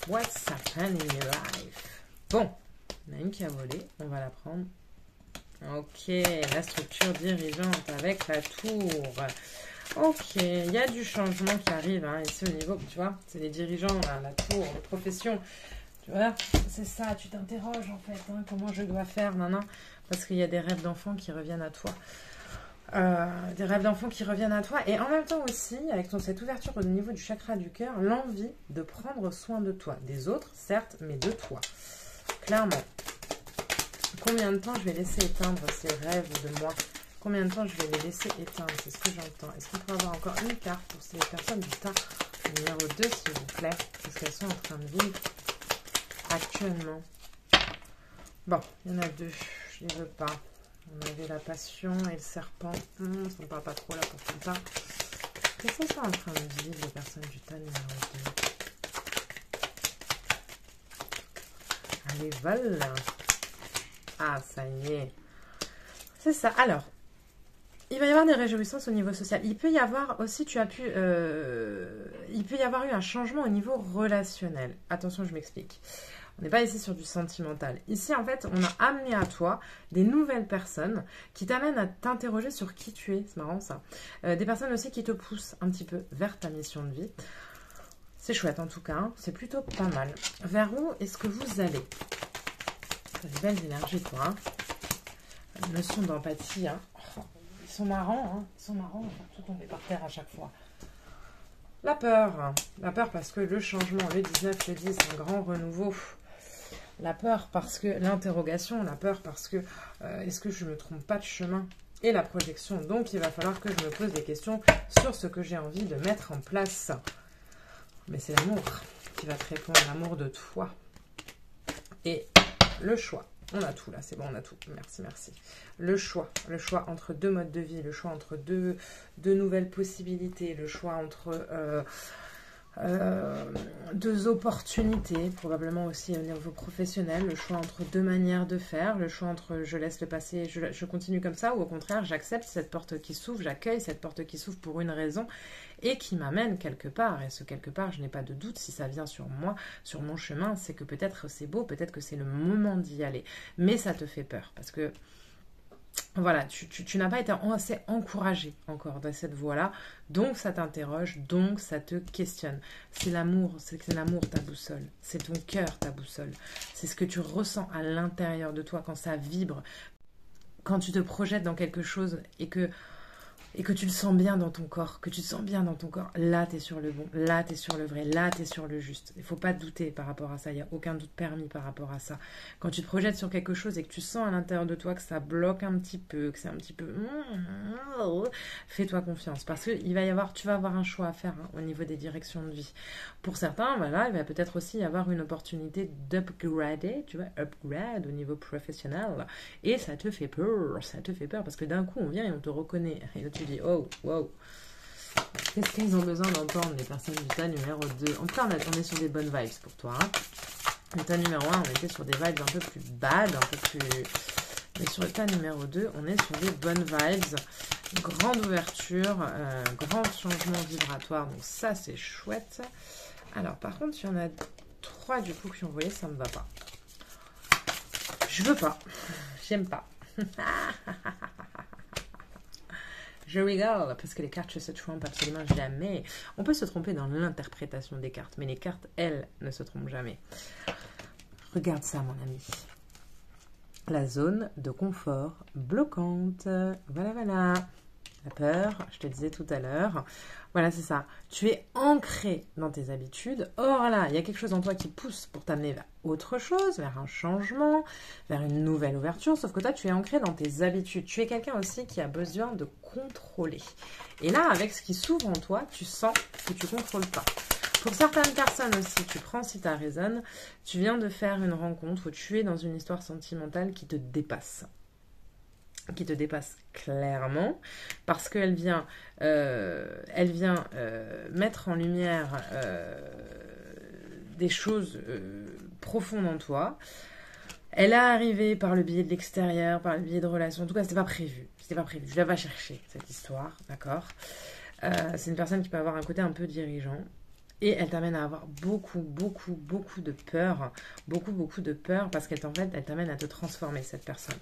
What's happening in your life? Bon, il y en a une qui a volé, on va la prendre. Ok, la structure dirigeante avec la tour. Ok, il y a du changement qui arrive ici au niveau, tu vois, c'est les dirigeants, là, la tour, les professions. Tu vois, c'est ça, tu t'interroges en fait, comment je dois faire, parce qu'il y a des rêves d'enfants qui reviennent à toi. Des rêves d'enfants qui reviennent à toi et en même temps aussi avec cette ouverture au niveau du chakra du cœur, l'envie de prendre soin de toi, des autres certes, mais de toi, clairement. Combien de temps je vais laisser éteindre ces rêves de moi? Combien de temps je vais les laisser éteindre? C'est ce que j'entends. Est-ce qu'on peut avoir encore une carte pour ces personnes du tas numéro 2 s'il vous plaît? Qu'est-ce qu'elles sont en train de vivre actuellement? Bon, il y en a deux, je ne les veux pas. On avait la passion et le serpent. Ça ne parle pas trop là pour tout ça. Qu'est-ce qu'elles sont en train de vivre, les personnes du tas numéro les vols. Ah, ça y est. C'est ça. Alors, il va y avoir des réjouissances au niveau social. Il peut y avoir aussi, il peut y avoir eu un changement au niveau relationnel. Attention, je m'explique. On n'est pas ici sur du sentimental. Ici, en fait, on a amené à toi des nouvelles personnes qui t'amènent à t'interroger sur qui tu es. C'est marrant, ça. Des personnes aussi qui te poussent un petit peu vers ta mission de vie. C'est chouette, en tout cas. Hein. C'est plutôt pas mal. Vers où est-ce que vous allez? T'as des belles énergies, toi. Hein. Une notion d'empathie. Hein. Oh, ils sont marrants. Hein. Ils sont marrants. On va tout tomber par terre à chaque fois. La peur. La peur parce que le changement, le 19, le 10, un grand renouveau. La peur parce que l'interrogation, la peur parce que est-ce que je ne me trompe pas de chemin? Et la projection. Donc, il va falloir que je me pose des questions sur ce que j'ai envie de mettre en place. Mais c'est l'amour qui va te répondre, l'amour de toi. Et le choix. On a tout là, c'est bon, on a tout. Merci, merci. Le choix entre deux modes de vie, le choix entre deux nouvelles possibilités, le choix entre... deux opportunités, probablement aussi au niveau professionnel, le choix entre deux manières de faire, le choix entre je laisse le passé, je continue comme ça, ou au contraire j'accepte cette porte qui s'ouvre, j'accueille cette porte qui s'ouvre pour une raison et qui m'amène quelque part, et ce quelque part je n'ai pas de doute si ça vient sur moi, sur mon chemin, c'est que peut-être c'est beau, peut-être que c'est le moment d'y aller, mais ça te fait peur, parce que voilà, tu n'as pas été assez encouragé encore dans cette voie-là, donc ça t'interroge, donc ça te questionne. C'est l'amour ta boussole, c'est ton cœur ta boussole, c'est ce que tu ressens à l'intérieur de toi quand ça vibre, quand tu te projettes dans quelque chose et que tu le sens bien dans ton corps, là tu es sur le bon, là tu es sur le vrai, là tu es sur le juste. Il ne faut pas douter par rapport à ça, il n'y a aucun doute permis par rapport à ça. Quand tu te projettes sur quelque chose et que tu sens à l'intérieur de toi que ça bloque un petit peu, que c'est un petit peu... Fais-toi confiance, parce que tu vas avoir un choix à faire au niveau des directions de vie. Pour certains, voilà, il va peut-être aussi y avoir une opportunité d'upgrader, upgrade au niveau professionnel, et ça te fait peur, parce que d'un coup on vient et on te reconnaît, et là tu dis, oh, wow, qu'est-ce qu'ils ont besoin d'entendre, les personnes du tas numéro 2. En tout cas, on est sur des bonnes vibes pour toi. Hein. Le tas numéro 1, on était sur des vibes un peu plus bad, un peu plus... Mais sur le tas numéro 2, on est sur des bonnes vibes. Grande ouverture, grand changement vibratoire. Donc ça, c'est chouette. Alors, par contre, il y en a 3 du coup qui ont envoyé, ça me va pas. Je veux pas. J'aime pas. Je rigole, parce que les cartes ne se trompent absolument jamais. On peut se tromper dans l'interprétation des cartes, mais les cartes, elles, ne se trompent jamais. Regarde ça, mon ami. La zone de confort bloquante. Voilà, voilà. La peur, je te disais tout à l'heure. Voilà, c'est ça. Tu es ancré dans tes habitudes. Or là, il y a quelque chose en toi qui pousse pour t'amener vers autre chose, vers un changement, vers une nouvelle ouverture. Sauf que toi, tu es ancré dans tes habitudes. Tu es quelqu'un aussi qui a besoin de contrôler. Et là, avec ce qui s'ouvre en toi, tu sens que tu ne contrôles pas. Pour certaines personnes aussi, tu prends si ça résonne, tu viens de faire une rencontre où tu es dans une histoire sentimentale qui te dépasse. Qui te dépasse clairement, parce qu'elle vient, mettre en lumière des choses profondes en toi. Elle est arrivée par le biais de l'extérieur, par le biais de relations. En tout cas, c'était pas prévu. C'était pas prévu. Je la vais chercher, cette histoire, d'accord. C'est une personne qui peut avoir un côté un peu dirigeant. Et elle t'amène à avoir beaucoup de peur. Beaucoup de peur parce qu'elle t'amène à te transformer, cette personne.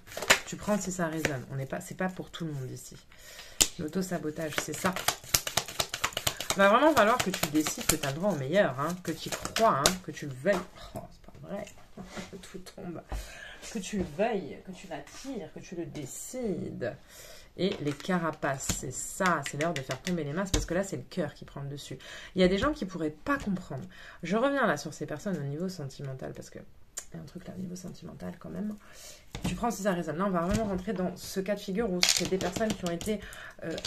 Tu prends si ça résonne. C'est pas pour tout le monde ici. L'auto-sabotage, c'est ça. Il va vraiment falloir que tu décides que tu as le droit au meilleur, hein, que tu y crois, hein, que tu le veuilles. Oh, c'est pas vrai. Tout tombe. Que tu le veuilles, que tu l'attires, que tu le décides. Et les carapaces, c'est ça, c'est l'heure de faire tomber les masques, parce que là, c'est le cœur qui prend le dessus. Il y a des gens qui ne pourraient pas comprendre. Je reviens là sur ces personnes au niveau sentimental, parce que il y a un truc là au niveau sentimental quand même. Tu prends si ça résonne. Là, on va vraiment rentrer dans ce cas de figure où c'est des personnes qui ont été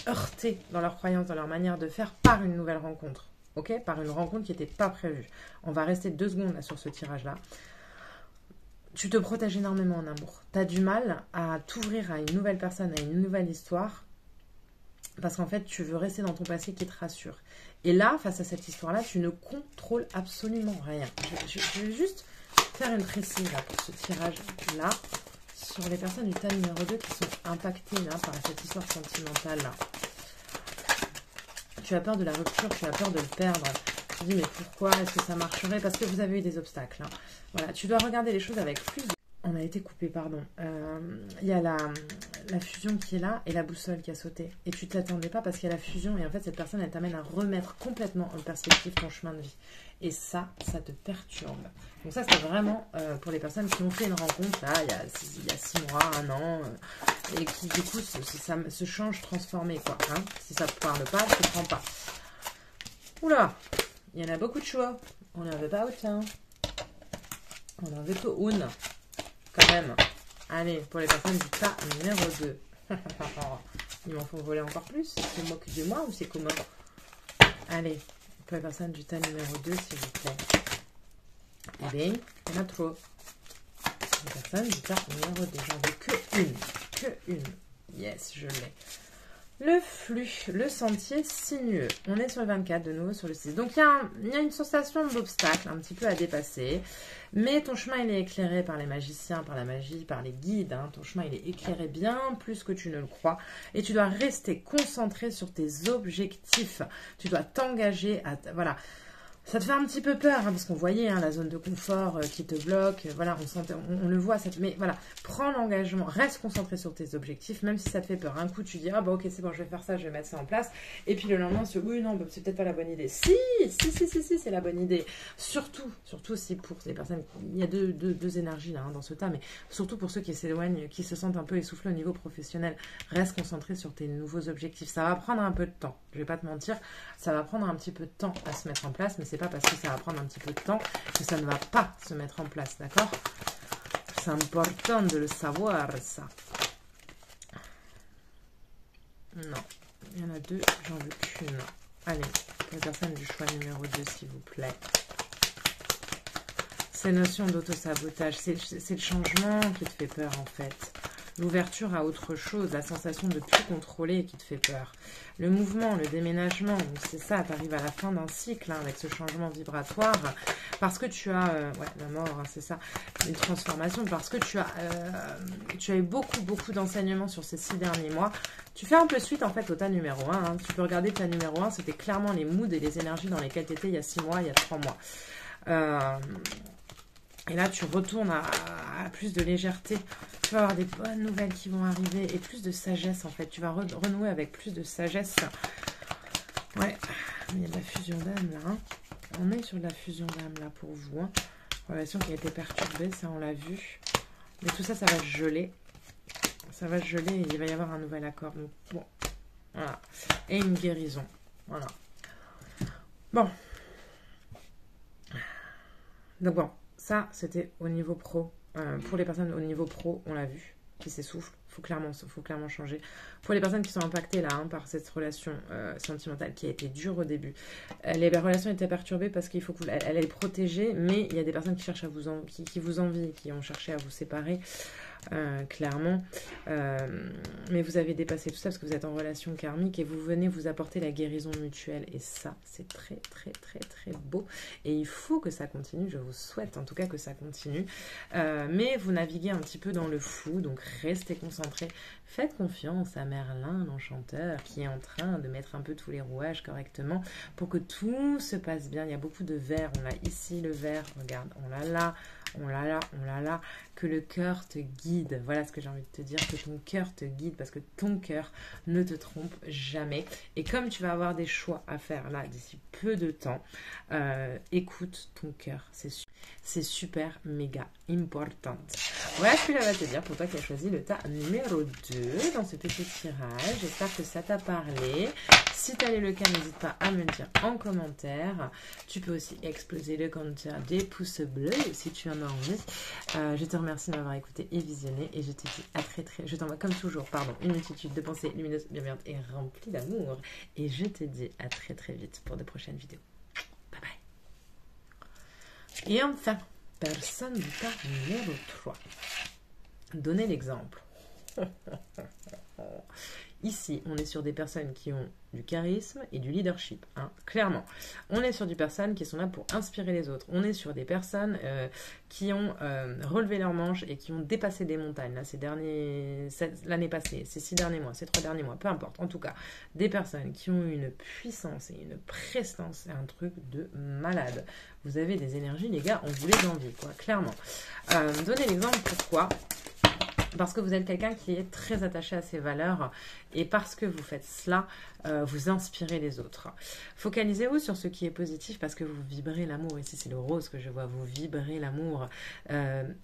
heurtées dans leurs croyances, dans leur manière de faire par une nouvelle rencontre. Ok, par une rencontre qui n'était pas prévue. On va rester 2 secondes là sur ce tirage-là. Tu te protèges énormément en amour. Tu as du mal à t'ouvrir à une nouvelle personne, à une nouvelle histoire, parce qu'en fait, tu veux rester dans ton passé qui te rassure. Et là, face à cette histoire-là, tu ne contrôles absolument rien. Je vais juste faire une précise là, pour ce tirage-là sur les personnes du tas numéro 2 qui sont impactées là, par cette histoire sentimentale là. Tu as peur de la rupture, tu as peur de le perdre. Tu te dis mais pourquoi est-ce que ça marcherait? Parce que vous avez eu des obstacles. Hein. Voilà, tu dois regarder les choses avec plus de... On a été coupé, pardon. Il y a la fusion qui est là et la boussole qui a sauté. Et tu ne t'attendais pas parce qu'il y a la fusion. Et en fait, cette personne, elle t'amène à remettre complètement en perspective ton chemin de vie. Et ça te perturbe. Donc ça, c'est vraiment pour les personnes qui ont fait une rencontre, là, il y a 6 mois, 1 an, et qui, du coup, se changent transformés, quoi. Hein. Si ça ne te parle pas, je ne prends pas. Oula, il y en a beaucoup de choix. On n'en veut pas autant. On en veut que une. Quand même. Allez, pour les personnes du tas numéro 2. Ils m'en font voler encore plus. C'est moi que de moi ou c'est comment? Allez, pour les personnes du tas numéro 2, s'il vous plaît. Eh bien, il y en a trop. Les personnes du tas numéro 2. J'en veux que une. Que une. Yes, je l'ai. Le flux, le sentier sinueux. On est sur le 24, de nouveau sur le 6. Donc, il y a une sensation d'obstacle un petit peu à dépasser. Mais ton chemin, il est éclairé par les magiciens, par la magie, par les guides. Hein. Ton chemin, il est éclairé bien plus que tu ne le crois. Et tu dois rester concentré sur tes objectifs. Tu dois t'engager à... Voilà. Ça te fait un petit peu peur, hein, parce qu'on voyait hein, la zone de confort qui te bloque. Voilà, on le voit. Mais voilà, prends l'engagement, reste concentré sur tes objectifs, même si ça te fait peur. Un coup, tu dis, ah bah ok, c'est bon, je vais faire ça, je vais mettre ça en place. Et puis le lendemain, tu dis, oui, non, bah, c'est peut-être pas la bonne idée. Si, c'est la bonne idée. Surtout si pour les personnes, il y a deux énergies là, hein, dans ce tas, mais surtout pour ceux qui s'éloignent, qui se sentent un peu essoufflés au niveau professionnel, reste concentré sur tes nouveaux objectifs. Ça va prendre un peu de temps, je vais pas te mentir, ça va prendre un petit peu de temps à se mettre en place, mais c'est pas parce que ça va prendre un petit peu de temps que ça ne va pas se mettre en place, d'accord? C'est important de le savoir, ça. Non, il y en a 2, j'en veux qu'une. Allez, pour les personnes du choix numéro 2, s'il vous plaît. Ces notions d'auto-sabotage, c'est le changement qui te fait peur, en fait. L'ouverture à autre chose, la sensation de ne plus contrôler qui te fait peur. Le mouvement, le déménagement, c'est ça, tu arrives à la fin d'un cycle hein, avec ce changement vibratoire. Parce que tu as, ouais, la mort, hein, c'est ça, une transformation. Parce que tu as eu beaucoup d'enseignements sur ces 6 derniers mois. Tu fais un peu suite en fait au tas numéro 1. Hein. Tu peux regarder le tas numéro 1, c'était clairement les moods et les énergies dans lesquelles tu étais il y a 6 mois, il y a 3 mois. Et là, tu retournes à plus de légèreté. Tu vas avoir des bonnes nouvelles qui vont arriver et plus de sagesse, en fait. Tu vas renouer avec plus de sagesse. Ouais, il y a de la fusion d'âme, là. Hein. On est sur de la fusion d'âme, là, pour vous. Hein. Relation qui a été perturbée, ça, on l'a vu. Mais tout ça, ça va se geler. Ça va se geler et il va y avoir un nouvel accord. Donc, bon, voilà. Et une guérison. Voilà. Bon. Donc, bon. Ça, c'était au niveau pro. Pour les personnes au niveau pro, on l'a vu, qui s'essoufflent. Faut clairement changer. Pour les personnes qui sont impactées là par cette relation sentimentale qui a été dure au début, les relations étaient perturbées parce qu'il faut qu'elle est protégée, mais il y a des personnes qui cherchent à qui vous envient, qui ont cherché à vous séparer. Clairement, mais vous avez dépassé tout ça parce que vous êtes en relation karmique et vous venez vous apporter la guérison mutuelle et ça c'est très beau et il faut que ça continue, je vous souhaite en tout cas que ça continue, mais vous naviguez un petit peu dans le flou, donc restez concentrés, faites confiance à Merlin l'enchanteur qui est en train de mettre un peu tous les rouages correctement pour que tout se passe bien. Il y a beaucoup de verre, on a ici le verre, regarde, on l'a là, on l'a là, que le cœur te guide. Voilà ce que j'ai envie de te dire, que ton cœur te guide parce que ton cœur ne te trompe jamais. Et comme tu vas avoir des choix à faire là d'ici peu de temps, écoute ton cœur. C'est super méga important. Voilà ce que j'avais à te dire pour toi qui as choisi le tas numéro 2 dans ce petit tirage. J'espère que ça t'a parlé. Si tel est le cas, n'hésite pas à me le dire en commentaire. Tu peux aussi exploser le compteur des pouces bleus si tu en as envie. Je te remercie de m'avoir écouté et visionné et je te dis à très je t'envoie comme toujours, une multitude de pensées lumineuses, bienveillantes et remplies d'amour. Et je te dis à très vite pour de prochaines vidéos. Bye bye. Et enfin, personne du tas numéro 3. Donnez l'exemple. Ici, on est sur des personnes qui ont du charisme et du leadership, hein, clairement. On est sur des personnes qui sont là pour inspirer les autres. On est sur des personnes qui ont relevé leurs manches et qui ont dépassé des montagnes. Là, l'année passée, ces 6 derniers mois, ces 3 derniers mois, peu importe. En tout cas, des personnes qui ont une puissance et une prestance, c'est un truc de malade. Vous avez des énergies, les gars, on vous les envie, quoi, clairement. Donnez l'exemple, pourquoi ? Parce que vous êtes quelqu'un qui est très attaché à ses valeurs et parce que vous faites cela, vous inspirez les autres. Focalisez-vous sur ce qui est positif parce que vous vibrez l'amour. Ici, c'est le rose que je vois, vous vibrez l'amour.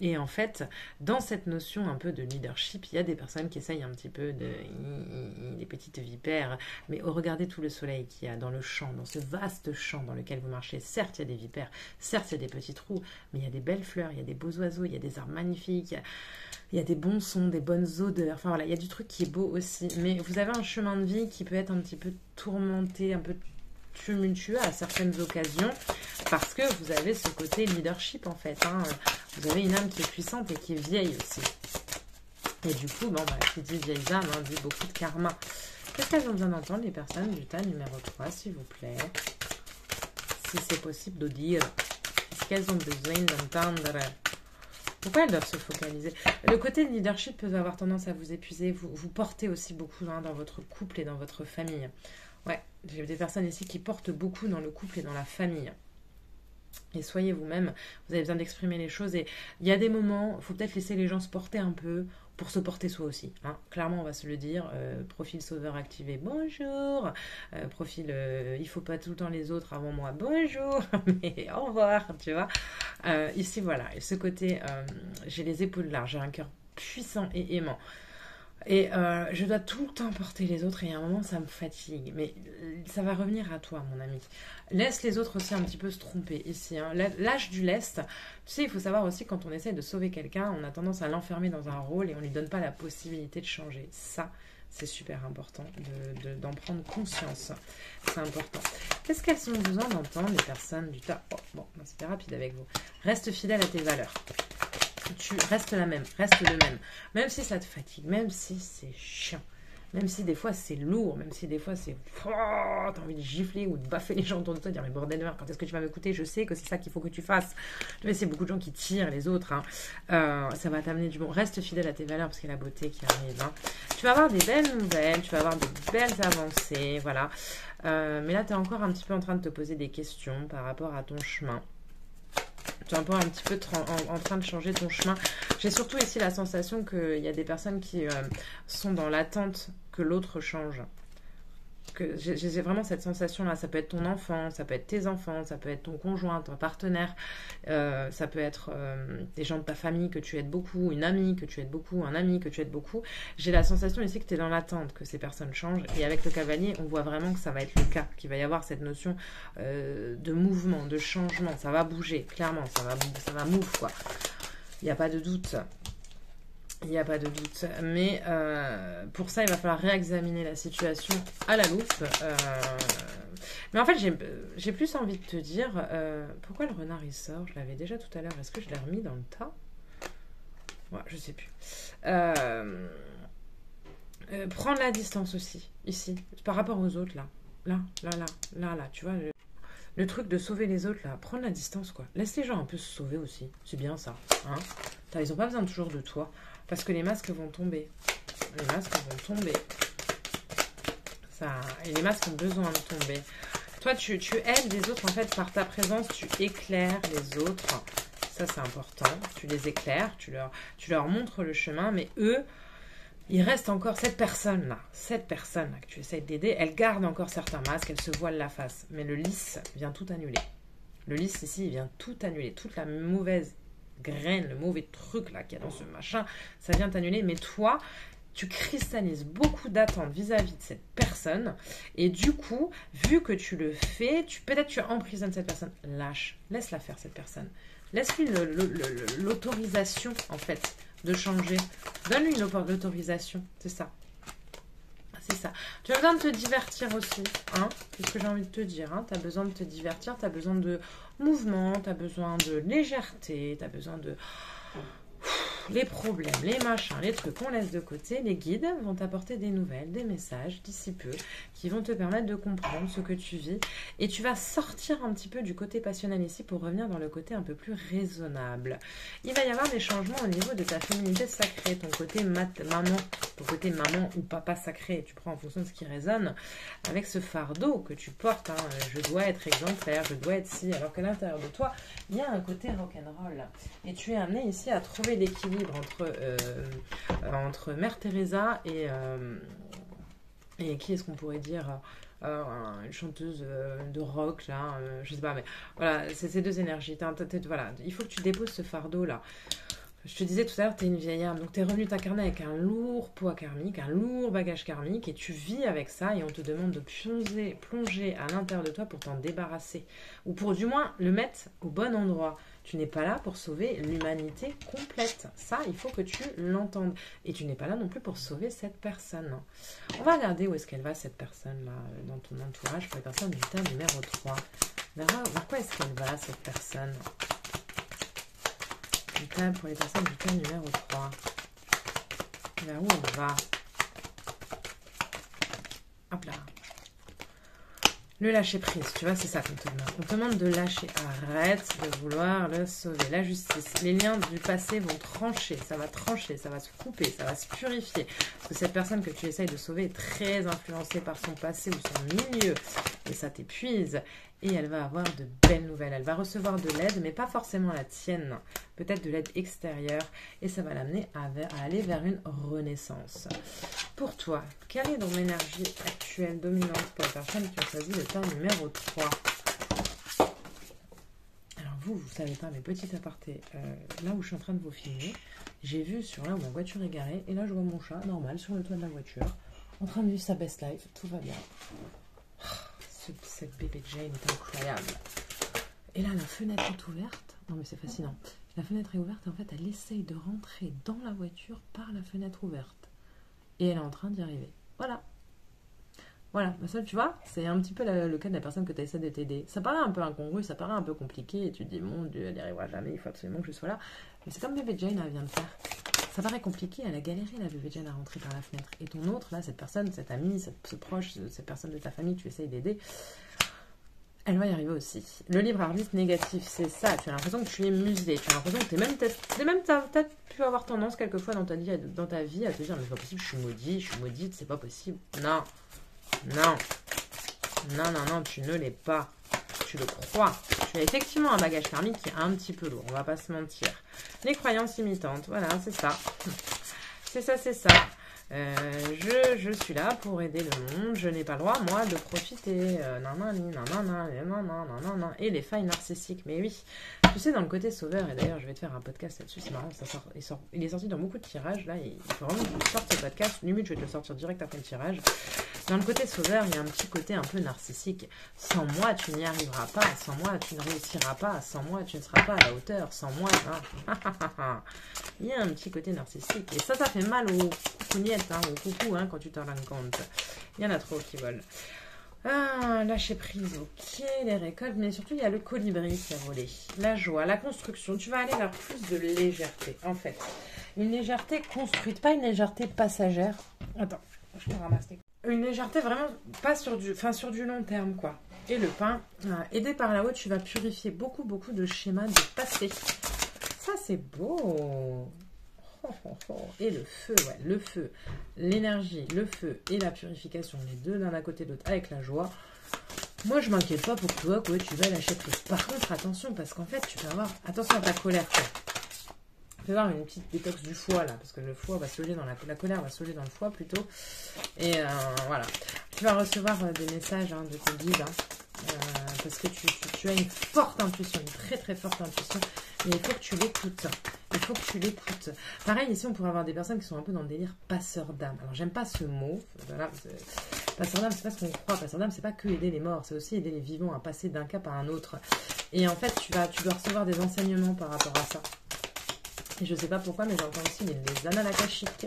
Et en fait, dans cette notion un peu de leadership, il y a des personnes qui essayent un petit peu des petites vipères. Mais regardez tout le soleil qu'il y a dans le champ, dans ce vaste champ dans lequel vous marchez. Certes, il y a des vipères, certes, il y a des petits trous, mais il y a des belles fleurs, il y a des beaux oiseaux, il y a des arbres magnifiques. Il y a des bons sons, des bonnes odeurs. Enfin voilà, il y a du truc qui est beau aussi. Mais vous avez un chemin de vie qui peut être un petit peu tourmenté, un peu tumultueux à certaines occasions. Parce que vous avez ce côté leadership en fait. Hein. Vous avez une âme qui est puissante et qui est vieille aussi. Et du coup, qui dit vieille âme, hein, dit beaucoup de karma. Qu'est-ce qu'elles ont besoin d'entendre, les personnes du tas numéro 3, s'il vous plaît? Si c'est possible de dire. Qu'est-ce qu'elles ont besoin d'entendre? Pourquoi elles doivent se focaliser? Le côté de leadership peut avoir tendance à vous épuiser. Vous portez aussi beaucoup dans votre couple et dans votre famille. Ouais, j'ai des personnes ici qui portent beaucoup dans le couple et dans la famille. Et soyez vous-même, vous avez besoin d'exprimer les choses. Et il y a des moments, il faut peut-être laisser les gens se porter un peu pour se porter soi aussi. Hein. Clairement, on va se le dire. Profil sauveur activé, bonjour. Profil, il ne faut pas tout le temps les autres avant moi, bonjour. Mais au revoir, tu vois. Ici, voilà. Et ce côté, j'ai les épaules larges, j'ai un cœur puissant et aimant. Et je dois tout le temps porter les autres et à un moment ça me fatigue. Mais ça va revenir à toi, mon ami. Laisse les autres aussi un petit peu se tromper ici. Hein. Lâche du lest. Tu sais, il faut savoir aussi quand on essaie de sauver quelqu'un, on a tendance à l'enfermer dans un rôle et on ne lui donne pas la possibilité de changer. Ça, c'est super important d'en prendre conscience. C'est important. Qu'est-ce qu'elles ont besoin d'entendre, les personnes du tas? Bon, c'était rapide avec vous. Reste fidèle à tes valeurs. Tu restes la même, reste le même si ça te fatigue, même si c'est chiant, même si des fois c'est lourd, même si des fois c'est t'as envie de gifler ou de baffer les gens autour de toi, de dire mais bordel de merde, quand est-ce que tu vas m'écouter, je sais que c'est ça qu'il faut que tu fasses. Mais c'est beaucoup de gens qui tirent les autres, hein. Ça va t'amener du bon. Reste fidèle à tes valeurs parce qu'il y a la beauté qui arrive, hein. Tu vas avoir des belles nouvelles, tu vas avoir de belles avancées, voilà. Mais là tu es encore un petit peu en train de te poser des questions par rapport à ton chemin. Tu es un petit peu en train de changer ton chemin. J'ai surtout ici la sensation qu'il y a des personnes qui sont dans l'attente que l'autre change. J'ai vraiment cette sensation-là. Ça peut être ton enfant, ça peut être tes enfants, ça peut être ton conjoint, ton partenaire. Ça peut être des gens de ta famille que tu aides beaucoup, une amie que tu aides beaucoup, un ami que tu aides beaucoup. J'ai la sensation ici que tu es dans l'attente que ces personnes changent. Et avec le cavalier, on voit vraiment que ça va être le cas, qu'il va y avoir cette notion de mouvement, de changement. Ça va bouger, clairement. Ça va move, quoi. Il n'y a pas de doute. Il n'y a pas de doute. Mais pour ça, il va falloir réexaminer la situation à la loupe. Mais en fait, j'ai plus envie de te dire... pourquoi le renard, il sort? Je l'avais déjà tout à l'heure. Est-ce que je l'ai remis dans le tas? Ouais, je sais plus. Prendre la distance aussi, ici. Par rapport aux autres, là. Là. Tu vois, le truc de sauver les autres, là. Prendre la distance, quoi. Laisse les gens un peu se sauver aussi. C'est bien, ça. Hein, ils n'ont pas besoin toujours de toi. Parce que les masques vont tomber. Les masques vont tomber. Et les masques ont besoin de tomber. Toi, tu aides les autres, en fait, par ta présence, tu éclaires les autres. Ça, c'est important. Tu les éclaires, tu leur montres le chemin, mais eux, il reste encore cette personne-là que tu essaies d'aider, elle garde encore certains masques, elle se voile la face. Mais le lys vient tout annuler. Le lys, ici, il vient tout annuler. Toute la mauvaise graine, le mauvais truc là qu'il y a dans ce machin, ça vient t'annuler, mais toi tu cristallises beaucoup d'attentes vis-à-vis de cette personne et du coup, vu que tu le fais, peut-être tu emprisonnes cette personne. Laisse-la faire cette personne, laisse-lui l'autorisation en fait de changer, donne-lui l'autorisation, c'est ça. Tu as besoin de te divertir aussi, hein, c'est ce que j'ai envie de te dire, hein. Tu as besoin de te divertir, tu as besoin de mouvement, tu as besoin de légèreté, tu as besoin de les problèmes, les machins, les trucs, on laisse de côté. Les guides vont t'apporter des nouvelles, des messages d'ici peu qui vont te permettre de comprendre ce que tu vis. Et tu vas sortir un petit peu du côté passionnel ici pour revenir dans le côté un peu plus raisonnable. Il va y avoir des changements au niveau de ta féminité sacrée, ton côté maman ou papa sacré. Tu prends en fonction de ce qui résonne avec ce fardeau que tu portes. Hein. Je dois être exemplaire, je dois être si. Alors qu'à l'intérieur de toi, il y a un côté rock'n'roll. Et tu es amené ici à trouver l'équilibre entre Mère Teresa et qui est-ce qu'on pourrait dire une chanteuse de rock, là, je sais pas, mais voilà, c'est ces deux énergies. Voilà, il faut que tu déposes ce fardeau-là. Je te disais tout à l'heure, tu es une vieille âme, donc tu es revenu t'incarner avec un lourd poids karmique, un lourd bagage karmique, et tu vis avec ça, et on te demande de plonger à l'intérieur de toi pour t'en débarrasser, ou pour du moins le mettre au bon endroit. Tu n'es pas là pour sauver l'humanité complète. Ça, il faut que tu l'entendes. Et tu n'es pas là non plus pour sauver cette personne. On va regarder où est-ce qu'elle va, cette personne-là, dans ton entourage, pour les personnes du thème numéro 3. Vers quoi est-ce qu'elle va, cette personne ? Pour les personnes du thème numéro 3. Vers où on va? Hop là. Le lâcher prise, tu vois, c'est ça qu'on te demande. On te demande de lâcher. Arrête de vouloir le sauver. La justice. Les liens du passé vont trancher. Ça va trancher, ça va se couper, ça va se purifier. Parce que cette personne que tu essayes de sauver est très influencée par son passé ou son milieu. Et ça t'épuise. Et elle va avoir de belles nouvelles. Elle va recevoir de l'aide, mais pas forcément la tienne. Peut-être de l'aide extérieure. Et ça va l'amener à aller vers une renaissance. Pour toi, quelle est ton énergie actuelle dominante pour les personnes qui ont choisi le thème numéro 3? Alors vous savez pas, mes petits apartés, là où je suis en train de vous filmer, j'ai vu sur là où ma voiture est garée, et là je vois mon chat, normal, sur le toit de la voiture, en train de vivre sa best life, tout va bien. Cette bébé Jane est incroyable. Et là, la fenêtre est ouverte. Non, mais c'est fascinant. La fenêtre est ouverte et en fait, elle essaye de rentrer dans la voiture par la fenêtre ouverte. Et elle est en train d'y arriver. Voilà. Voilà. Ça, tu vois, c'est un petit peu le cas de la personne que tu essaies de t'aider. Ça paraît un peu incongru, ça paraît un peu compliqué. Et tu te dis, mon Dieu, elle n'y arrivera jamais. Il faut absolument que je sois là. Mais c'est comme bébé Jane, elle vient de faire. Ça paraît compliqué, elle a galéré, la bébé Jane, à rentrer par la fenêtre. Et ton autre, là, cette personne, cet ami, ce proche, cette personne de ta famille que tu essayes d'aider, elle va y arriver aussi. Le libre arbitre négatif, c'est ça. Tu as l'impression que tu es muselé. Tu as l'impression que tu es même peut-être pu avoir tendance quelquefois dans ta vie à te dire, mais c'est pas possible, je suis maudit, je suis maudite, c'est pas possible. Non. Non. Non, non, non, tu ne l'es pas. Tu le crois. Tu as effectivement un bagage karmique qui est un petit peu lourd, on va pas se mentir. Les croyances imitantes, voilà, c'est ça. C'est ça, c'est ça. Je suis là pour aider le monde, je n'ai pas le droit, moi, de profiter. Et les failles narcissiques, mais oui. Tu sais, dans le côté sauveur, et d'ailleurs, je vais te faire un podcast là-dessus, c'est marrant, il est sorti dans beaucoup de tirages, là, il faut vraiment que je sorte ce podcast. Limite, je vais te le sortir direct après le tirage. Dans le côté sauveur, il y a un petit côté un peu narcissique. Sans moi, tu n'y arriveras pas. Sans moi, tu ne réussiras pas. Sans moi, tu ne seras pas à la hauteur. Sans moi, hein. Il y a un petit côté narcissique. Et ça fait mal aux coucougnettes, hein, aux coucous, hein, quand tu t'en rends compte. Il y en a trop qui volent. Ah, lâcher prise, ok, les récoltes, mais surtout il y a le colibri qui a volé. La joie, la construction, tu vas aller vers plus de légèreté, en fait. Une légèreté construite, pas une légèreté passagère. Attends, je te ramasse. Une légèreté vraiment pas sur du long terme, quoi. Et le pain, aidé par là-haut, tu vas purifier beaucoup de schémas de passé. Ça, c'est beau. Et le feu, ouais, le feu, l'énergie, le feu et la purification, les deux l'un à côté de l'autre avec la joie. Moi, je m'inquiète pas pour toi, quoi, tu vas lâcher prise. Par contre, attention, parce qu'en fait, tu peux avoir... Attention à ta colère, quoi. Tu peux avoir une petite détox du foie, là, parce que le foie va se loger dans la colère va se loger dans le foie, plutôt. Et voilà. Tu vas recevoir des messages de tes guides, parce que tu as une forte intuition, une très très forte intuition, mais il faut que tu l'écoutes. Il faut que tu l'écoutes. Pareil, ici, on pourrait avoir des personnes qui sont un peu dans le délire passeur d'âme. Alors, j'aime pas ce mot. Voilà, passeur d'âme, c'est pas ce qu'on croit. Passeur d'âme, c'est pas que aider les morts, c'est aussi aider les vivants à passer d'un cap à un autre. Et en fait, tu dois recevoir des enseignements par rapport à ça. Et je sais pas pourquoi, mais j'entends aussi les annales akashiques.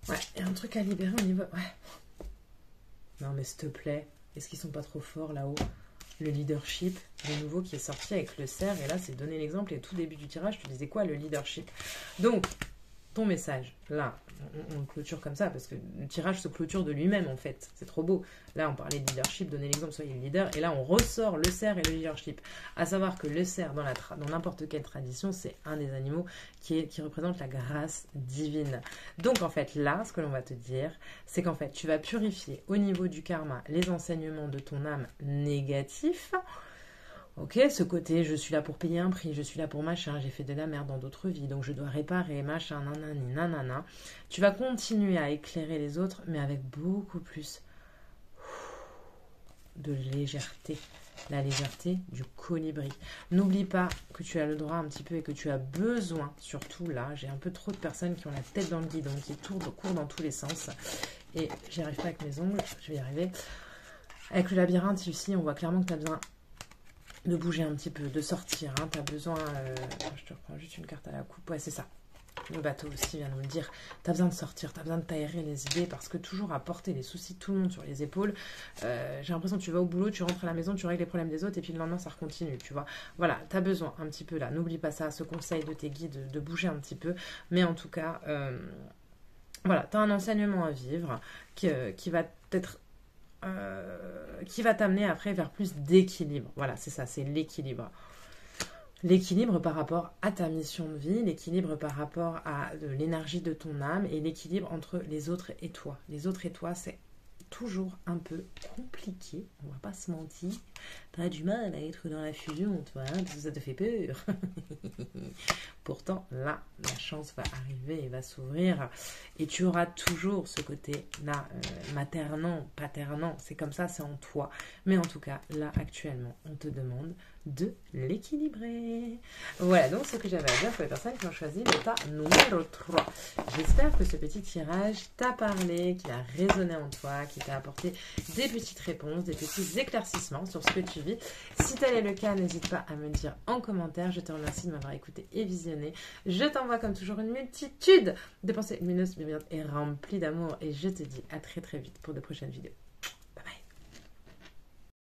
Ouais, il y a un truc à libérer au niveau... Ouais. Non, mais s'il te plaît, est-ce qu'ils sont pas trop forts là-haut? le leadership, de nouveau, qui est sorti avec le cerf. Et là, c'est donner l'exemple. Et au tout début du tirage, tu disais quoi, le leadership? Donc, ton message, là, on le clôture comme ça, parce que le tirage se clôture de lui-même, en fait. C'est trop beau. Là, on parlait de leadership, donner l'exemple, soyez le leader. Et là, on ressort le cerf et le leadership. À savoir que le cerf, dans n'importe quelle tradition, c'est un des animaux qui représente la grâce divine. Donc, en fait, là, ce que l'on va te dire, c'est qu'en fait, tu vas purifier au niveau du karma les enseignements de ton âme négatifs. Ok, ce côté, je suis là pour payer un prix, je suis là pour machin, j'ai fait de la merde dans d'autres vies, donc je dois réparer, machin, nanani, nanana. Tu vas continuer à éclairer les autres, mais avec beaucoup plus de légèreté. La légèreté du colibri. N'oublie pas que tu as le droit un petit peu et que tu as besoin, surtout là, j'ai un peu trop de personnes qui ont la tête dans le guidon, qui courent dans tous les sens, et j'y arrive pas avec mes ongles, je vais y arriver. Avec le labyrinthe ici, on voit clairement que tu as besoin de bouger un petit peu, de sortir, hein. Tu as besoin, je te reprends juste une carte à la coupe, ouais c'est ça, le bateau aussi vient de me le dire, tu as besoin de sortir, tu as besoin de t'aérer les idées, parce que toujours à porter les soucis de tout le monde sur les épaules, j'ai l'impression que tu vas au boulot, tu rentres à la maison, tu règles les problèmes des autres, et puis le lendemain ça recontinue, tu vois, voilà, tu as besoin un petit peu là, n'oublie pas ça, ce conseil de tes guides, de bouger un petit peu, mais en tout cas, voilà, tu as un enseignement à vivre, qui va être qui va t'amener après vers plus d'équilibre. Voilà, c'est ça, c'est l'équilibre. L'équilibre par rapport à ta mission de vie, l'équilibre par rapport à l'énergie de ton âme et l'équilibre entre les autres et toi. Les autres et toi, c'est toujours un peu compliqué, on va pas se mentir. T'as du mal à être dans la fusion, toi, hein, parce que ça te fait peur. Pourtant, là, la chance va arriver et va s'ouvrir. Et tu auras toujours ce côté-là, maternant, paternant. C'est comme ça, c'est en toi. Mais en tout cas, là, actuellement, on te demande de l'équilibrer. Voilà donc ce que j'avais à dire pour les personnes qui ont choisi l'état numéro 3. J'espère que ce petit tirage t'a parlé, qu'il a résonné en toi, qu'il t'a apporté des petites réponses, des petits éclaircissements sur ce que tu vis. Si tel est le cas, n'hésite pas à me le dire en commentaire. Je te remercie de m'avoir écouté et visionné. Je t'envoie comme toujours une multitude de pensées lumineuses, bienveillantes et remplies d'amour. Et je te dis à très très vite pour de prochaines vidéos.